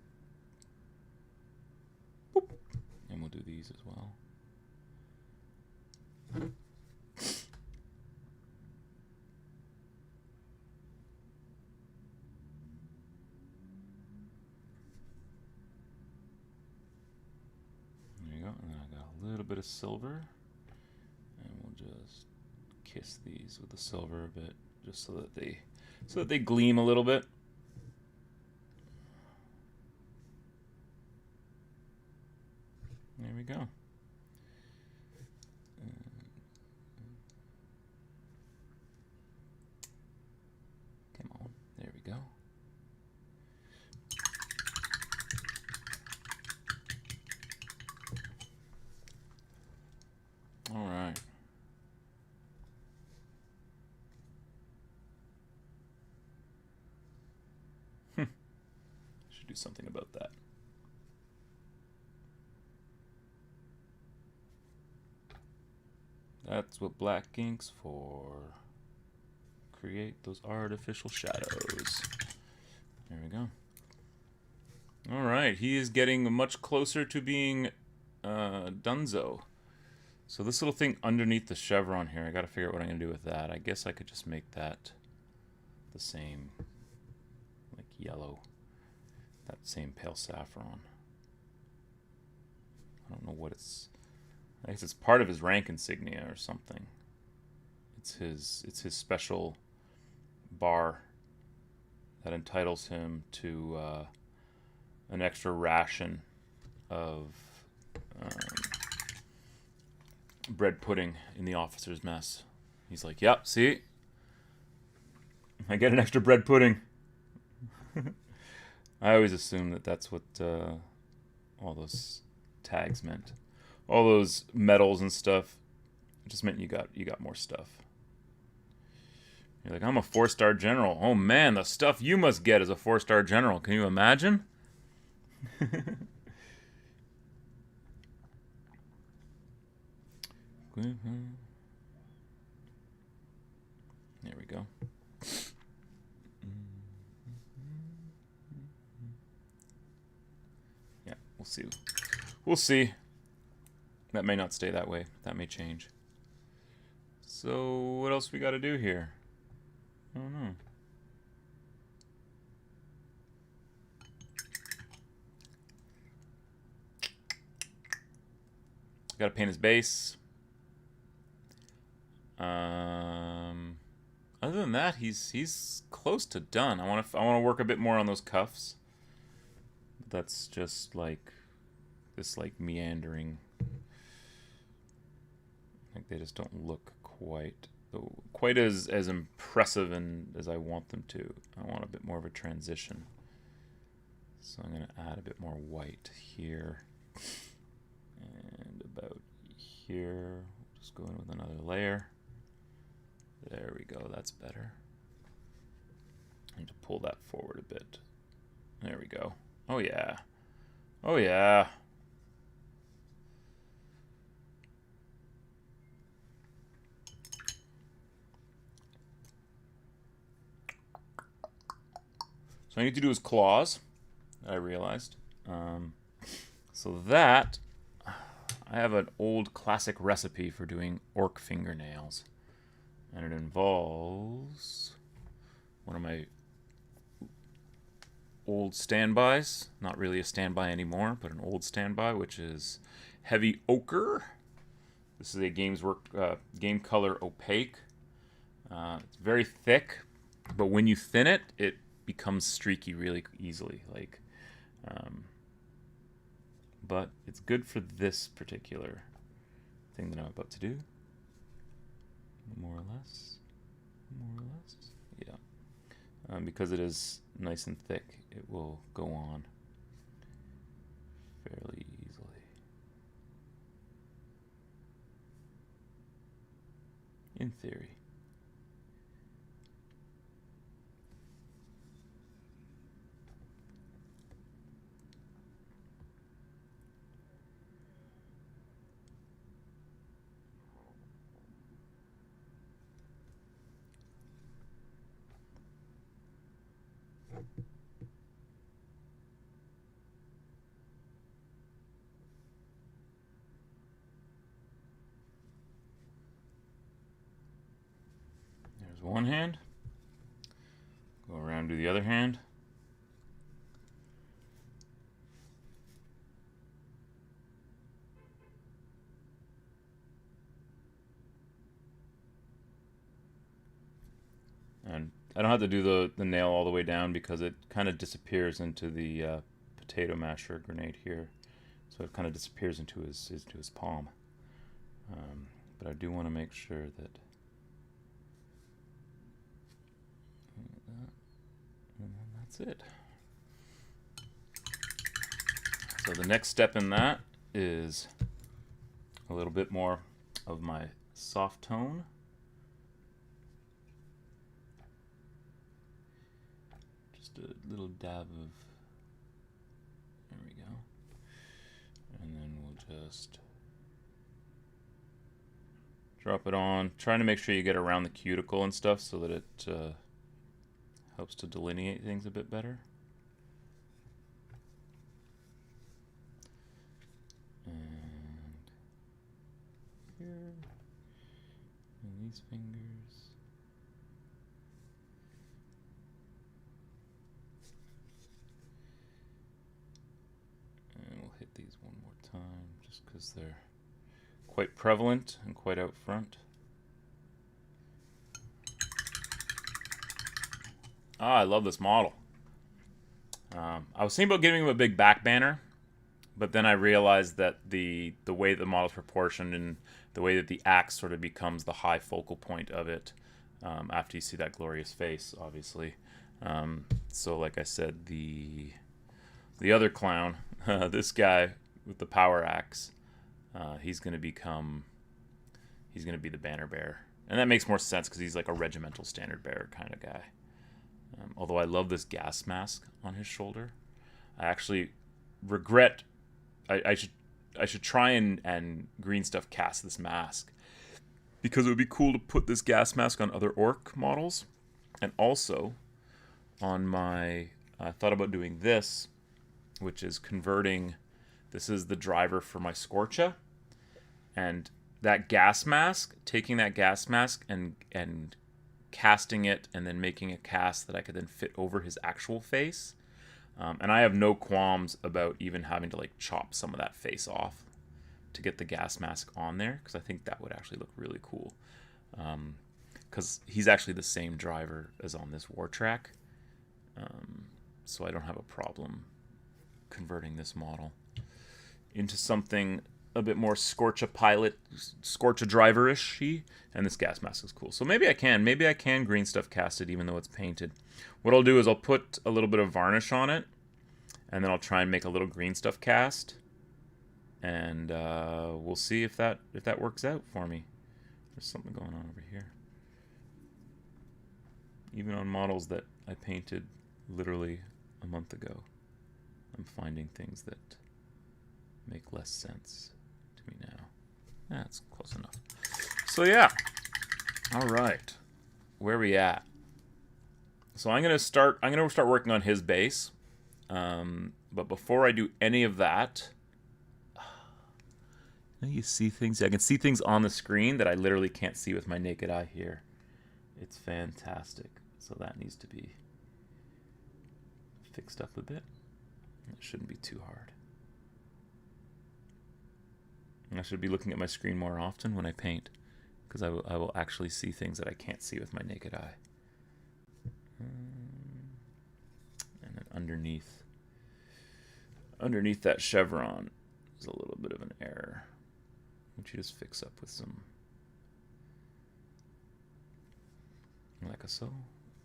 whoop. And we'll do these as well. And then I got a little bit of silver, and we'll just kiss these with the silver a bit, just so that they gleam a little bit. There we go. Come on, there we go. All right. Should do something about that. That's what black ink's for. Create those artificial shadows. There we go. All right, he is getting much closer to being Dunzo. So this little thing underneath the chevron here, I got to figure out what I'm going to do with that. I guess I could just make that the same, like yellow, that same pale saffron. I don't know what it's, I guess it's part of his rank insignia or something. It's his special bar that entitles him to an extra ration of bread pudding in the officer's mess. He's like, yep, see? I get an extra bread pudding. I always assumed that that's what all those tags meant. All those medals and stuff, it just meant you got more stuff. You're like, I'm a 4-star general. Oh man, the stuff you must get as a 4-star general. Can you imagine? There we go. Yeah, we'll see. We'll see. That may not stay that way. That may change. So, what else we got to do here? I don't know. Got to paint his base. Other than that, he's close to done. I want to work a bit more on those cuffs. That's just like this meandering. Like they just don't look quite as impressive and as I want them to. I want a bit more of a transition. So I'm going to add a bit more white here and about here. Just go in with another layer. There we go, that's better. I need to pull that forward a bit. There we go. Oh yeah. Oh yeah. So I need to do his claws, I realized. So that, I have an old classic recipe for doing orc fingernails. And it involves one of my old standbys. Not really a standby anymore, but an old standby, which is heavy ochre. This is a Game Color opaque. It's very thick, but when you thin it, it becomes streaky really easily. But it's good for this particular thing that I'm about to do. More or less. Yeah. Because it is nice and thick, it will go on fairly easily. In theory. There's one hand. Go around to the other hand. And I don't have to do the nail all the way down because it kind of disappears into the potato masher grenade here. So it kind of disappears into his palm. But I do want to make sure that... And then that's it. So the next step in that is a little bit more of my soft tone. Just a little dab of... There we go. And then we'll just drop it on. Trying to make sure you get around the cuticle and stuff so that it helps to delineate things a bit better. And here, and these fingers. And we'll hit these one more time just because they're quite prevalent and quite out front. Ah, I love this model. I was thinking about giving him a big back banner, but then I realized that the way the model's proportioned and the way that the axe sort of becomes the high focal point of it after you see that glorious face, obviously. So like I said, the other clown, this guy with the power axe, he's going to be the banner bearer. And that makes more sense because he's like a regimental standard bearer kind of guy. Although I love this gas mask on his shoulder. I actually regret... I should try and green stuff cast this mask. Because it would be cool to put this gas mask on other orc models. And also, on my... I thought about doing this, which is converting... This is the driver for my Scorcha. And that gas mask, taking that gas mask and casting it and then making a cast that I could then fit over his actual face. And I have no qualms about even having to like chop some of that face off to get the gas mask on there, because I think that would actually look really cool. Because he's actually the same driver as on this war track. So I don't have a problem converting this model into something a bit more Scorcha pilot, Scorcha driver-ish-y, and this gas mask is cool. So maybe I can green stuff cast it even though it's painted. What I'll do is I'll put a little bit of varnish on it, and then I'll try and make a little green stuff cast, and we'll see if that works out for me. There's something going on over here. Even on models that I painted literally a month ago, I'm finding things that make less sense to me now. That's close enough. So yeah. All right. Where are we at? So I'm gonna start working on his base. But before I do any of that, you see things. I can see things on the screen that I literally can't see with my naked eye here. It's fantastic. So that needs to be fixed up a bit. It shouldn't be too hard. And I should be looking at my screen more often when I paint, because I will actually see things that I can't see with my naked eye. And then underneath that chevron is a little bit of an error, which you just fix up with some, like so.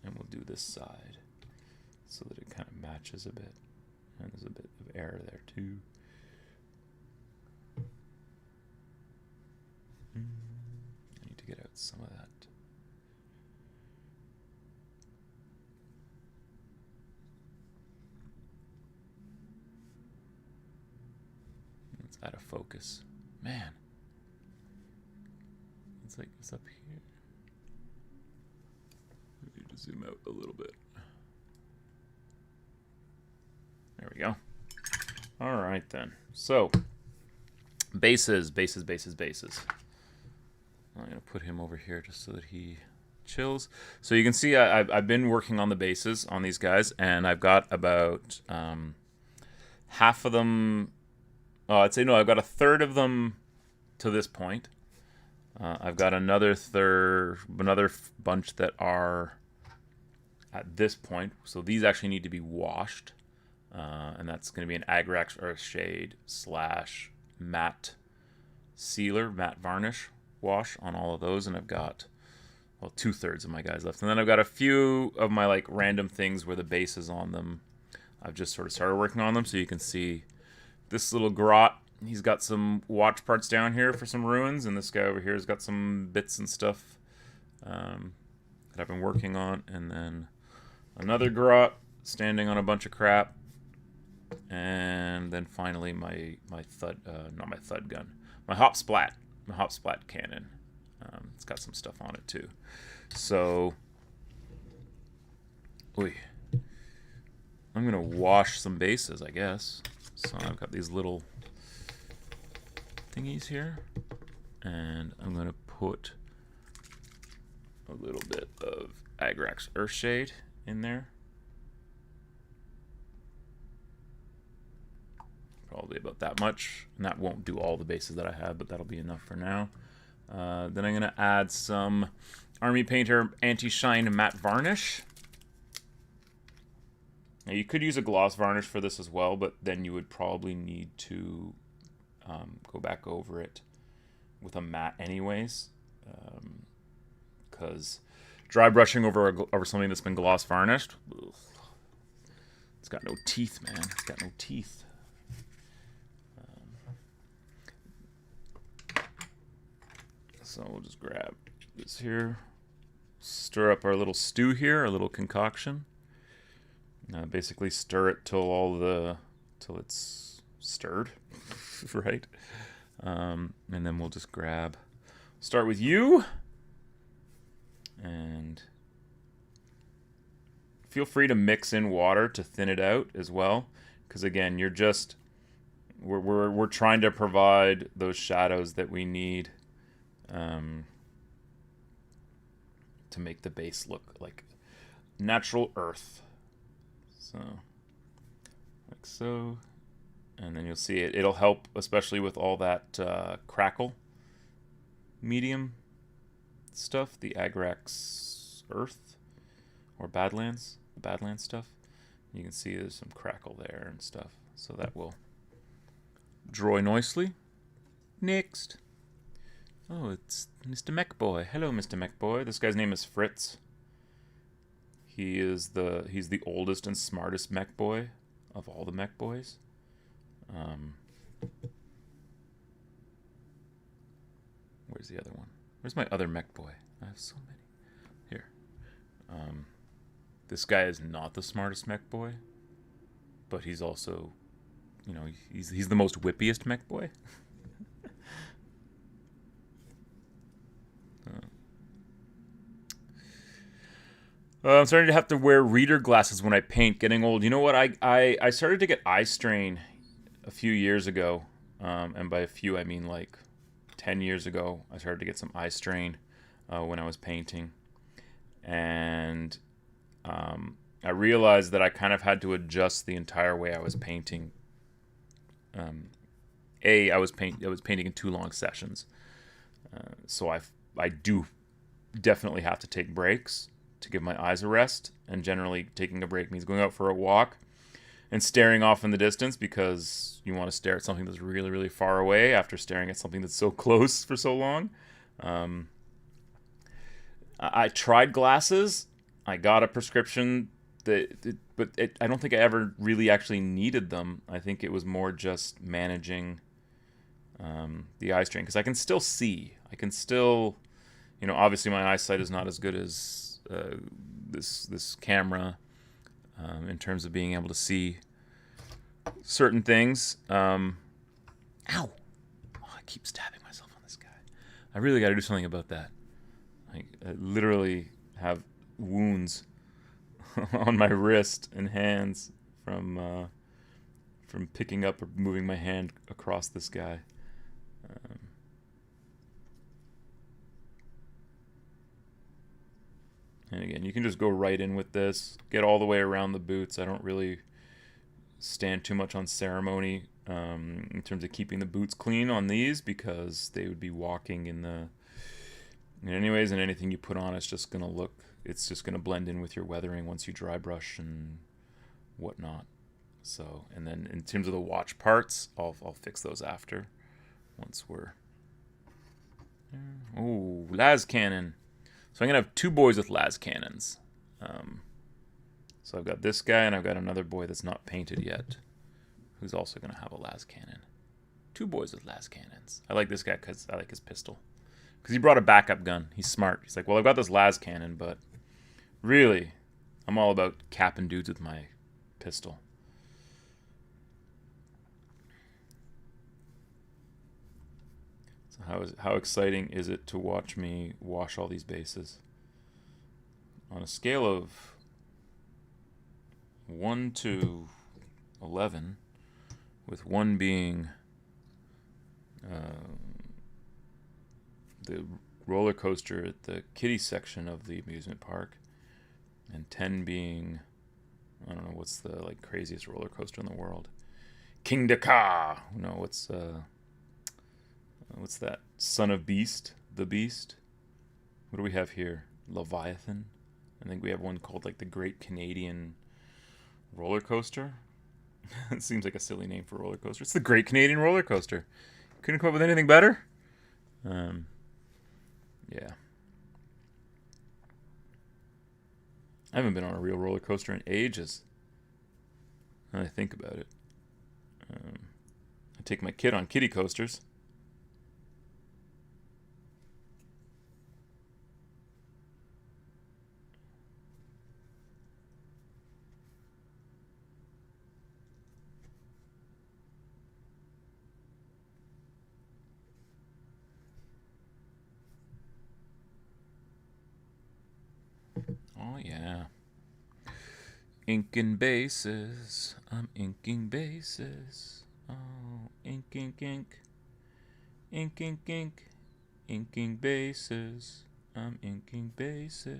And we'll do this side so that it kind of matches a bit. And there's a bit of error there too. I need to get out some of that. It's out of focus. Man. It's like it's up here. I need to zoom out a little bit. There we go. All right then. So, bases. I'm going to put him over here just so that he chills. So you can see I've been working on the bases on these guys, and I've got about half of them. Oh, I'd say no, I've got a third of them to this point. I've got another bunch that are at this point. So these actually need to be washed. And that's going to be an Agrax Earth Shade / matte sealer, matte varnish wash on all of those. And I've got, well, 2/3 of my guys left. And then I've got a few of my like random things where the base is on them. I've just sort of started working on them. So you can see this little grot. He's got some watch parts down here for some ruins. And this guy over here has got some bits and stuff that I've been working on. And then another grot standing on a bunch of crap. And then finally my thud, not my thud gun, my hop splat cannon. It's got some stuff on it too. So, I'm gonna wash some bases, I guess. So I've got these little thingies here, and I'm gonna put a little bit of Agrax Earthshade in there. Probably about that much, and that won't do all the bases that I have, but that'll be enough for now. Then I'm going to add some Army Painter Anti-Shine Matte Varnish. Now you could use a gloss varnish for this as well, but then you would probably need to go back over it with a matte anyways, because dry brushing over something that's been gloss varnished, it's got no teeth, man. It's got no teeth. So we'll just grab this here, stir up our little stew here, our little concoction. Basically stir it till it's stirred, right? And then we'll just start with you, and feel free to mix in water to thin it out as well, because again, we're trying to provide those shadows that we need. To make the base look like natural earth. So, like so. And then you'll see it'll help, especially with all that crackle medium stuff, the Agrax Earth, or Badlands, the Badlands stuff. You can see there's some crackle there and stuff. So that will dry nicely. Next. Oh, it's Mr. Mech Boy. Hello, Mr. Mech Boy. This guy's name is Fritz. He's the oldest and smartest mech boy of all the mech boys. Where's the other one? Where's my other mech boy? I have so many. Here. This guy is not the smartest mech boy, but he's also, you know, he's the most whippiest mech boy. I'm starting to have to wear reader glasses when I paint. Getting old. You know what? I started to get eye strain a few years ago, and by a few I mean like 10 years ago. I started to get some eye strain when I was painting, and I realized that I kind of had to adjust the entire way I was painting. I was painting in 2 long sessions, so I do definitely have to take breaks to give my eyes a rest. And generally, taking a break means going out for a walk and staring off in the distance, because you want to stare at something that's really, really far away after staring at something that's so close for so long. I tried glasses. I got a prescription, but I don't think I ever really actually needed them. I think it was more just managing the eye strain, because I can still see. I can still, you know, obviously my eyesight is not as good as this camera in terms of being able to see certain things. Ow! Oh, I keep stabbing myself on this guy. I really got to do something about that. I literally have wounds on my wrist and hands from picking up or moving my hand across this guy. And again, you can just go right in with this, get all the way around the boots. I don't really stand too much on ceremony in terms of keeping the boots clean on these, because they would be walking in the... anyways, and anything you put on, it's just going to blend in with your weathering once you dry brush and whatnot. So, and then in terms of the watch parts, I'll fix those after, once we're... Oh, las cannon. So I'm going to have 2 boys with las cannons. So I've got this guy, and I've got another boy that's not painted yet, who's also going to have a las cannon. 2 boys with las cannons. I like this guy because I like his pistol. Because he brought a backup gun. He's smart. He's like, well, I've got this las cannon, but really, I'm all about capping dudes with my pistol. So how exciting is it to watch me wash all these bases? On a scale of 1 to 11, with 1 being the roller coaster at the kiddie section of the amusement park, and 10 being, I don't know, what's the like craziest roller coaster in the world? King Dakar. No, what's that? Son of Beast, the Beast. What do we have here? Leviathan. I think we have one called like the Great Canadian Roller Coaster. It seems like a silly name for a roller coaster. It's the Great Canadian Roller Coaster. Couldn't come up with anything better. Yeah. I haven't been on a real roller coaster in ages. When I think about it. I take my kid on kiddie coasters. Oh, yeah. Inking bases. I'm inking bases. Oh, ink, ink, ink. Ink, ink, ink. Inking bases. I'm inking bases.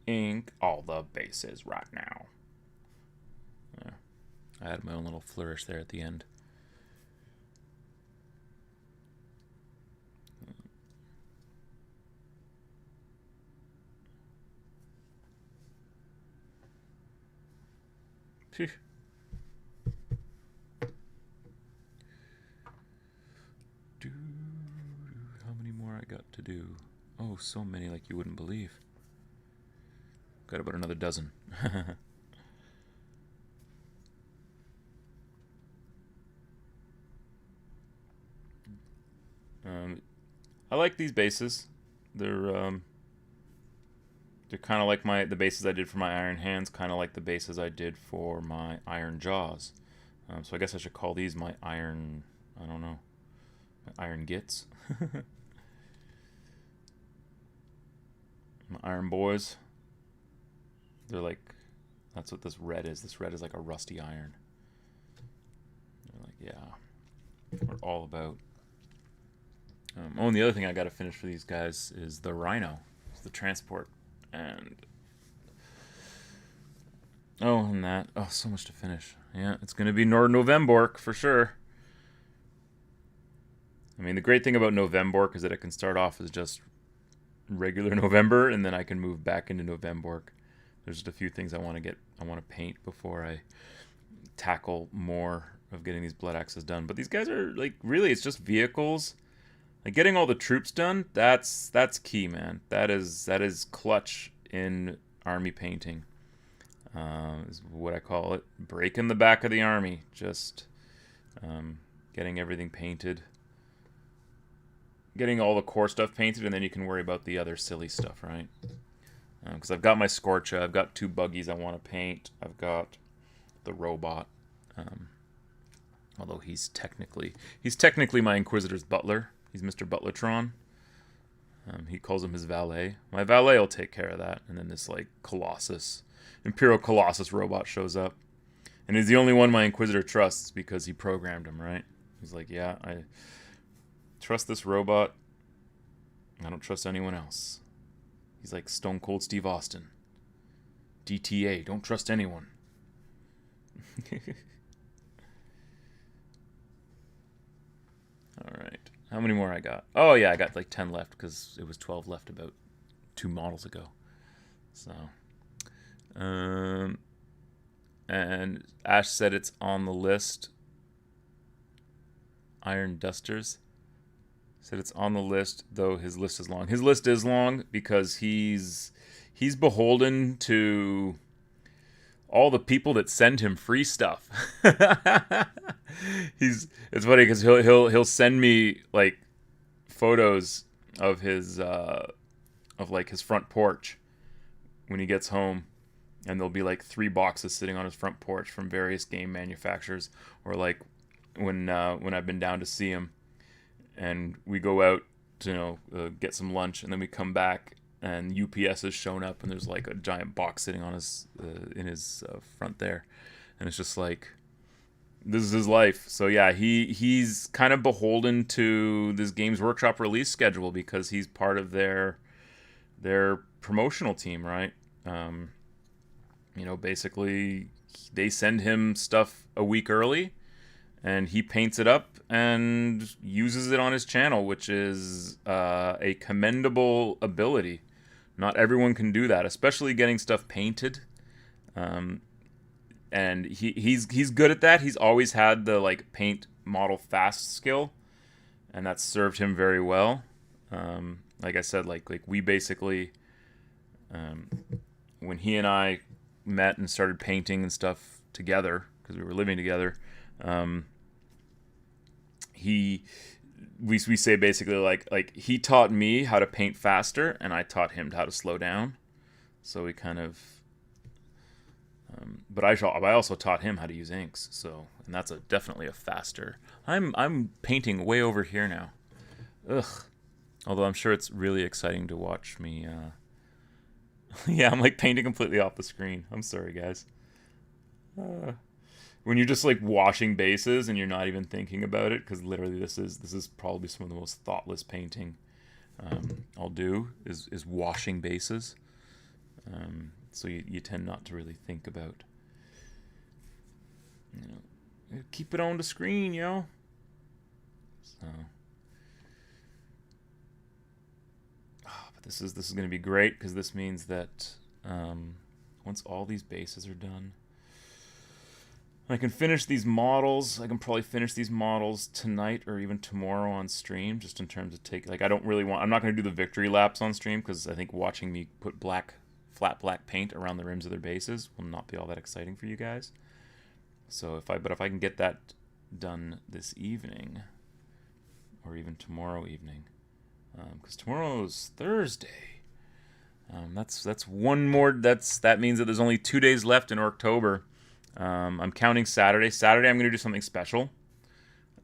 Ink all the bases right now. Yeah. I had my own little flourish there at the end. Phew. How many more I got to do? Oh, so many like you wouldn't believe. Got about another dozen. I like these bases. They're kind of like the bases I did for my Iron Hands, kind of like the bases I did for my Iron Jaws. So I guess I should call these my Iron, I don't know, my Iron Gits. My Iron Boys. They're like, that's what this red is. This red is like a rusty iron. They're like, yeah, we're all about. Oh, and the other thing I got to finish for these guys is the Rhino. It's the transport. And and that. Oh, so much to finish. Yeah, it's going to be November for sure. I mean, the great thing about November is that it can start off as just regular November, and then I can move back into November. There's just a few things I want to paint before I tackle more of getting these blood axes done. But these guys are like, really, it's just vehicles. Like getting all the troops done, that's key, man. That is clutch in army painting. Is what I call it. Breaking the back of the army. Just getting everything painted. Getting all the core stuff painted, and then you can worry about the other silly stuff, right? Because I've got my Scorcha, I've got 2 buggies I want to paint, I've got the robot. Although he's technically my Inquisitor's butler. He's Mr. Butlertron. He calls him his valet. My valet will take care of that. And then this like Imperial Colossus robot shows up. And he's the only one my Inquisitor trusts because he programmed him, right? He's like, yeah, I trust this robot. I don't trust anyone else. He's like Stone Cold Steve Austin. DTA, don't trust anyone. Alright. How many more I got? Oh, yeah, I got like 10 left because it was 12 left about 2 models ago. So, and Ash said it's on the list. Iron Dusters said it's on the list, though his list is long. His list is long because he's beholden to all the people that send him free stuff. It's funny because he'll send me like photos of his his front porch when he gets home, and there'll be like 3 boxes sitting on his front porch from various game manufacturers, or like when I've been down to see him, and we go out to get some lunch, and then we come back and UPS has shown up, and there's like a giant box sitting on his in his front there, and it's just like, this is his life. So yeah, he's kind of beholden to this Games Workshop release schedule because he's part of their promotional team, right? Basically they send him stuff a week early, and he paints it up and uses it on his channel, which is a commendable ability. Not everyone can do that, especially getting stuff painted. And he's good at that. He's always had the like paint model fast skill, and that's served him very well. Like I said, like we basically, when he and I met and started painting and stuff together because we were living together, we say basically like he taught me how to paint faster, and I taught him how to slow down. So we kind of, but I also taught him how to use inks. So, and that's definitely a faster. I'm painting way over here now. Ugh. Although I'm sure it's really exciting to watch me. Yeah, I'm like painting completely off the screen. I'm sorry, guys. When you're just like washing bases and you're not even thinking about it, because literally this is probably some of the most thoughtless painting I'll do is washing bases. So you tend not to really think about, keep it on the screen, yo. So, but this is going to be great because this means that once all these bases are done, I can finish these models. I can probably finish these models tonight or even tomorrow on stream, just in terms of I'm not going to do the victory laps on stream because I think watching me put flat black paint around the rims of their bases will not be all that exciting for you guys. So if I can get that done this evening, or even tomorrow evening, because tomorrow's Thursday. That's one more. That means that there's only 2 days left in ORKTOBER. I'm counting Saturday. Saturday I'm going to do something special.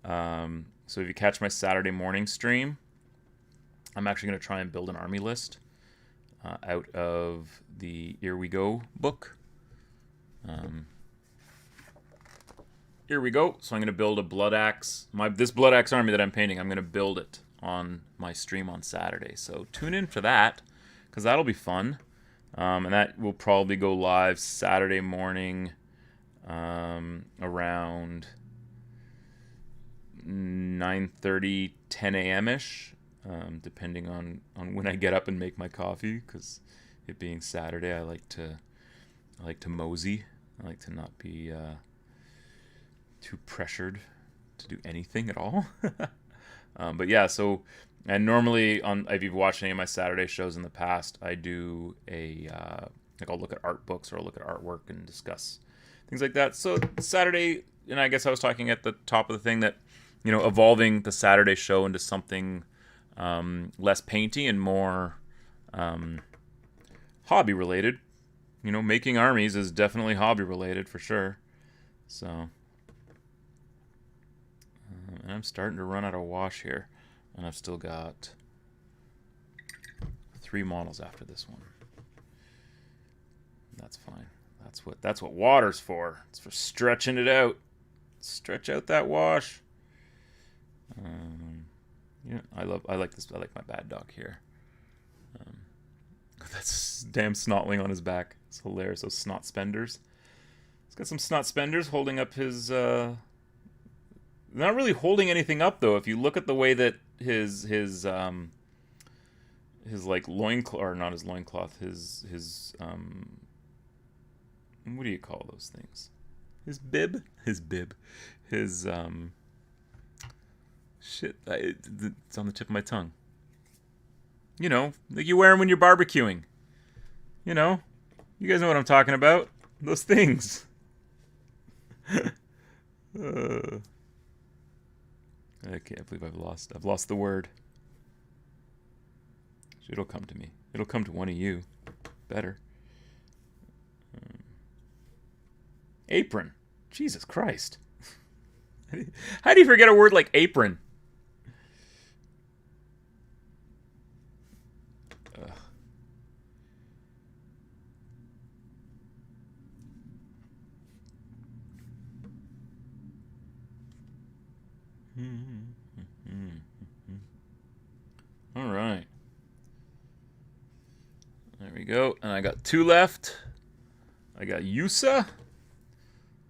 So if you catch my Saturday morning stream, I'm actually going to try and build an army list out of the Here We Go book. Here we go. So I'm going to build a Blood Axe. This Blood Axe army that I'm painting, I'm going to build it on my stream on Saturday. So tune in for that, because that'll be fun. And that will probably go live Saturday morning around 9:30, 10 a.m.-ish, depending on when I get up and make my coffee, because it being Saturday, I like to mosey. I like to not be too pressured to do anything at all. But yeah, so, and normally if you've watched any of my Saturday shows in the past, I do like I'll look at art books, or I'll look at artwork and discuss things like that. So Saturday, and I guess I was talking at the top of the thing that, evolving the Saturday show into something less painty and more hobby related. Making armies is definitely hobby related for sure. So, and I'm starting to run out of wash here, and I've still got 3 models after this one. That's fine. That's what water's for. It's for stretching it out. Stretch out that wash. Yeah, I like this. I like my bad dog here. That's damn snotling on his back. It's hilarious. Those snot spenders. He's got some snot spenders holding up his. Not really holding anything up though. If you look at the way that his like loincloth, or not his loincloth, his what do you call those things? His bib. Shit, it's on the tip of my tongue. Like you wear them when you're barbecuing. You guys know what I'm talking about. Those things. I can't believe I've lost the word. It'll come to me. It'll come to one of you. Better. Apron. Jesus Christ. How do you forget a word like apron? All right. There we go. And I got 2 left. I got Yusa,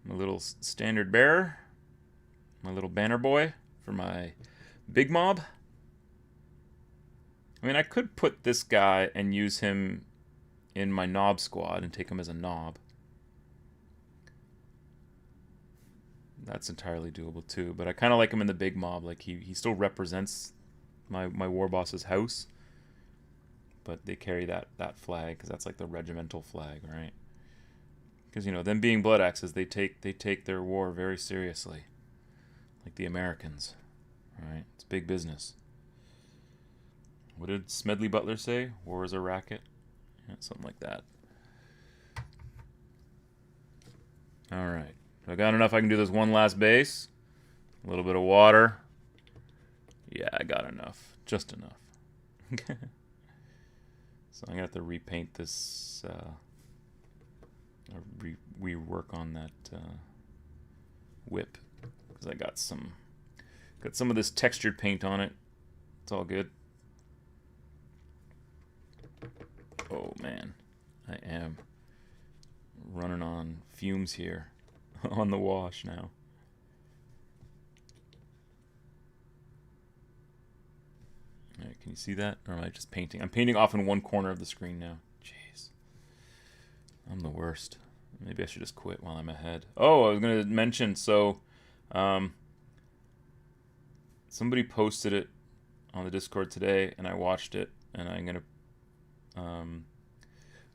my little standard bearer, my little banner boy for my big mob. I mean, I could put this guy and use him in my knob squad and take him as a knob. That's entirely doable too, but I kind of like him in the big mob. Like he still represents my war boss's house, but they carry that flag because that's like the regimental flag, right? Because them being blood axes, they take their war very seriously, like the Americans, right? It's big business. What did Smedley Butler say? War is a racket, yeah, something like that. All right. I got enough. I can do this one last base. A little bit of water. Yeah, I got enough. Just enough. So I'm going to have to repaint this. Rework on that whip. Because I got some of this textured paint on it. It's all good. Oh, man. I am running on fumes here. On the wash now. Alright, can you see that? Or am I just painting? I'm painting off in one corner of the screen now. Jeez. I'm the worst. Maybe I should just quit while I'm ahead. Oh, I was going to mention, so somebody posted it on the Discord today, and I watched it, and I'm going to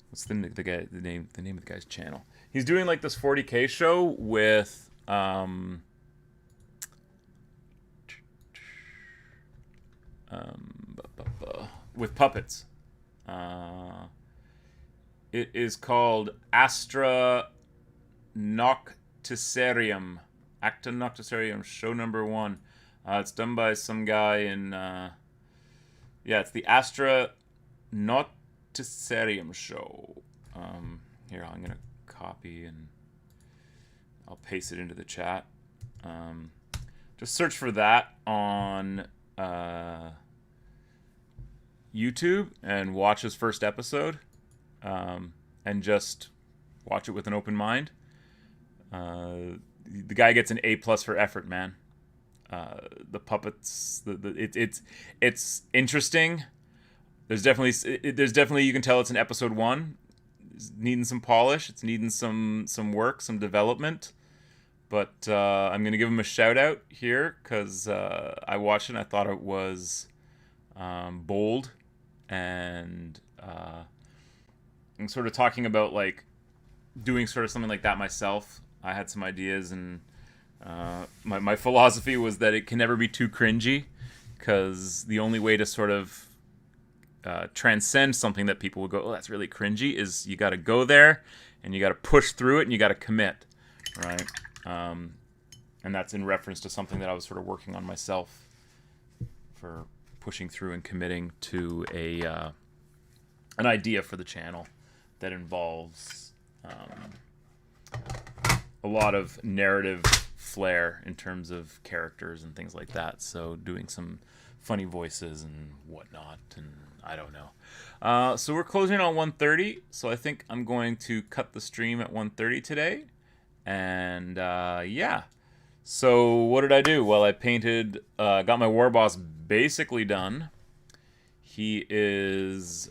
what's the name of the guy's channel? He's doing like this 40K show with with puppets. It is called Astra Nocticerium. Acta Nocticerium, show number 1. It's done by some guy in... it's the Astra Nocticerium show. Here, I'm going to copy and I'll paste it into the chat. Just search for that on YouTube and watch his first episode. And just watch it with an open mind. The guy gets an A+ for effort, man. The puppets, it's interesting. There's definitely you can tell it's an episode 1. It's needing some polish. It's needing some work, some development. But I'm gonna give him a shout out here because I watched it and I thought it was bold, and I'm sort of talking about like doing sort of something like that myself. I had some ideas, and my philosophy was that it can never be too cringy, because the only way to sort of transcend something that people will go, oh, that's really cringy, is you got to go there and you got to push through it and you got to commit, right? And that's in reference to something that I was sort of working on myself, for pushing through and committing to an idea for the channel that involves a lot of narrative flair in terms of characters and things like that. So doing some funny voices and whatnot, and I don't know. So we're closing on 1:30, so I think I'm going to cut the stream at 1:30 today. And yeah. So what did I do? Well, I painted, got my war boss basically done. He is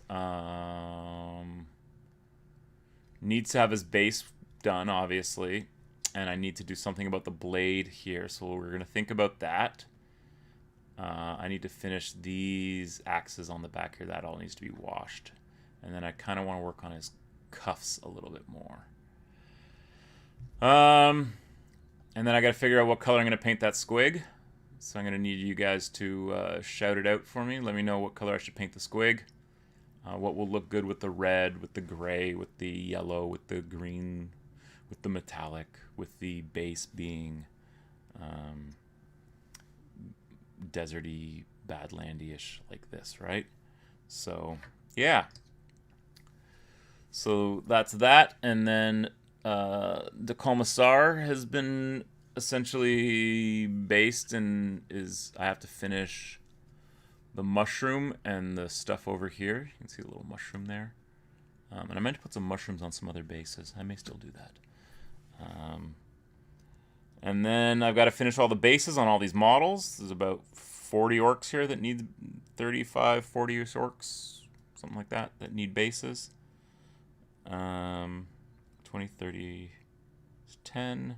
needs to have his base done, obviously, and I need to do something about the blade here, so we're going to think about that. I need to finish these axes on the back here. That all needs to be washed. And then I kind of want to work on his cuffs a little bit more. And then I got to figure out what color I'm going to paint that squig. So I'm going to need you guys to shout it out for me. Let me know what color I should paint the squig. What will look good with the red, with the gray, with the yellow, with the green, with the metallic, with the base being deserty, badlandy-ish like this, right? So, yeah. So that's that. And then the Commissar has been essentially based, and I have to finish the mushroom and the stuff over here. You can see a little mushroom there. And I meant to put some mushrooms on some other bases. I may still do that. And then I've got to finish all the bases on all these models. There's about 40 orcs here that need 35, 40-ish orcs, something like that, that need bases. 20, 30, 10,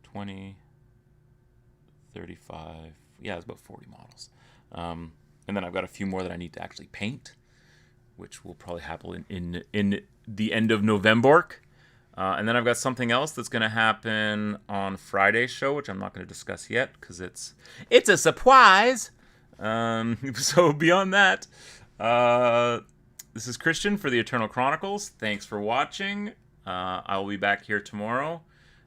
20, 35. Yeah, it's about 40 models. And then I've got a few more that I need to actually paint, which will probably happen in the end of November. And then I've got something else that's going to happen on Friday's show, which I'm not going to discuss yet because it's a surprise. So beyond that, this is Christian for the Eternal Chronicles. Thanks for watching. I will be back here tomorrow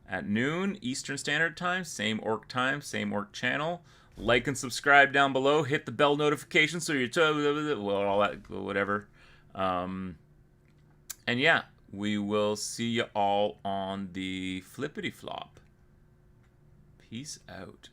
at noon Eastern Standard Time. Same orc time, same orc channel. Like and subscribe down below. Hit the bell notification so you're all that, whatever. And yeah, we will see you all on the flippity flop. Peace out.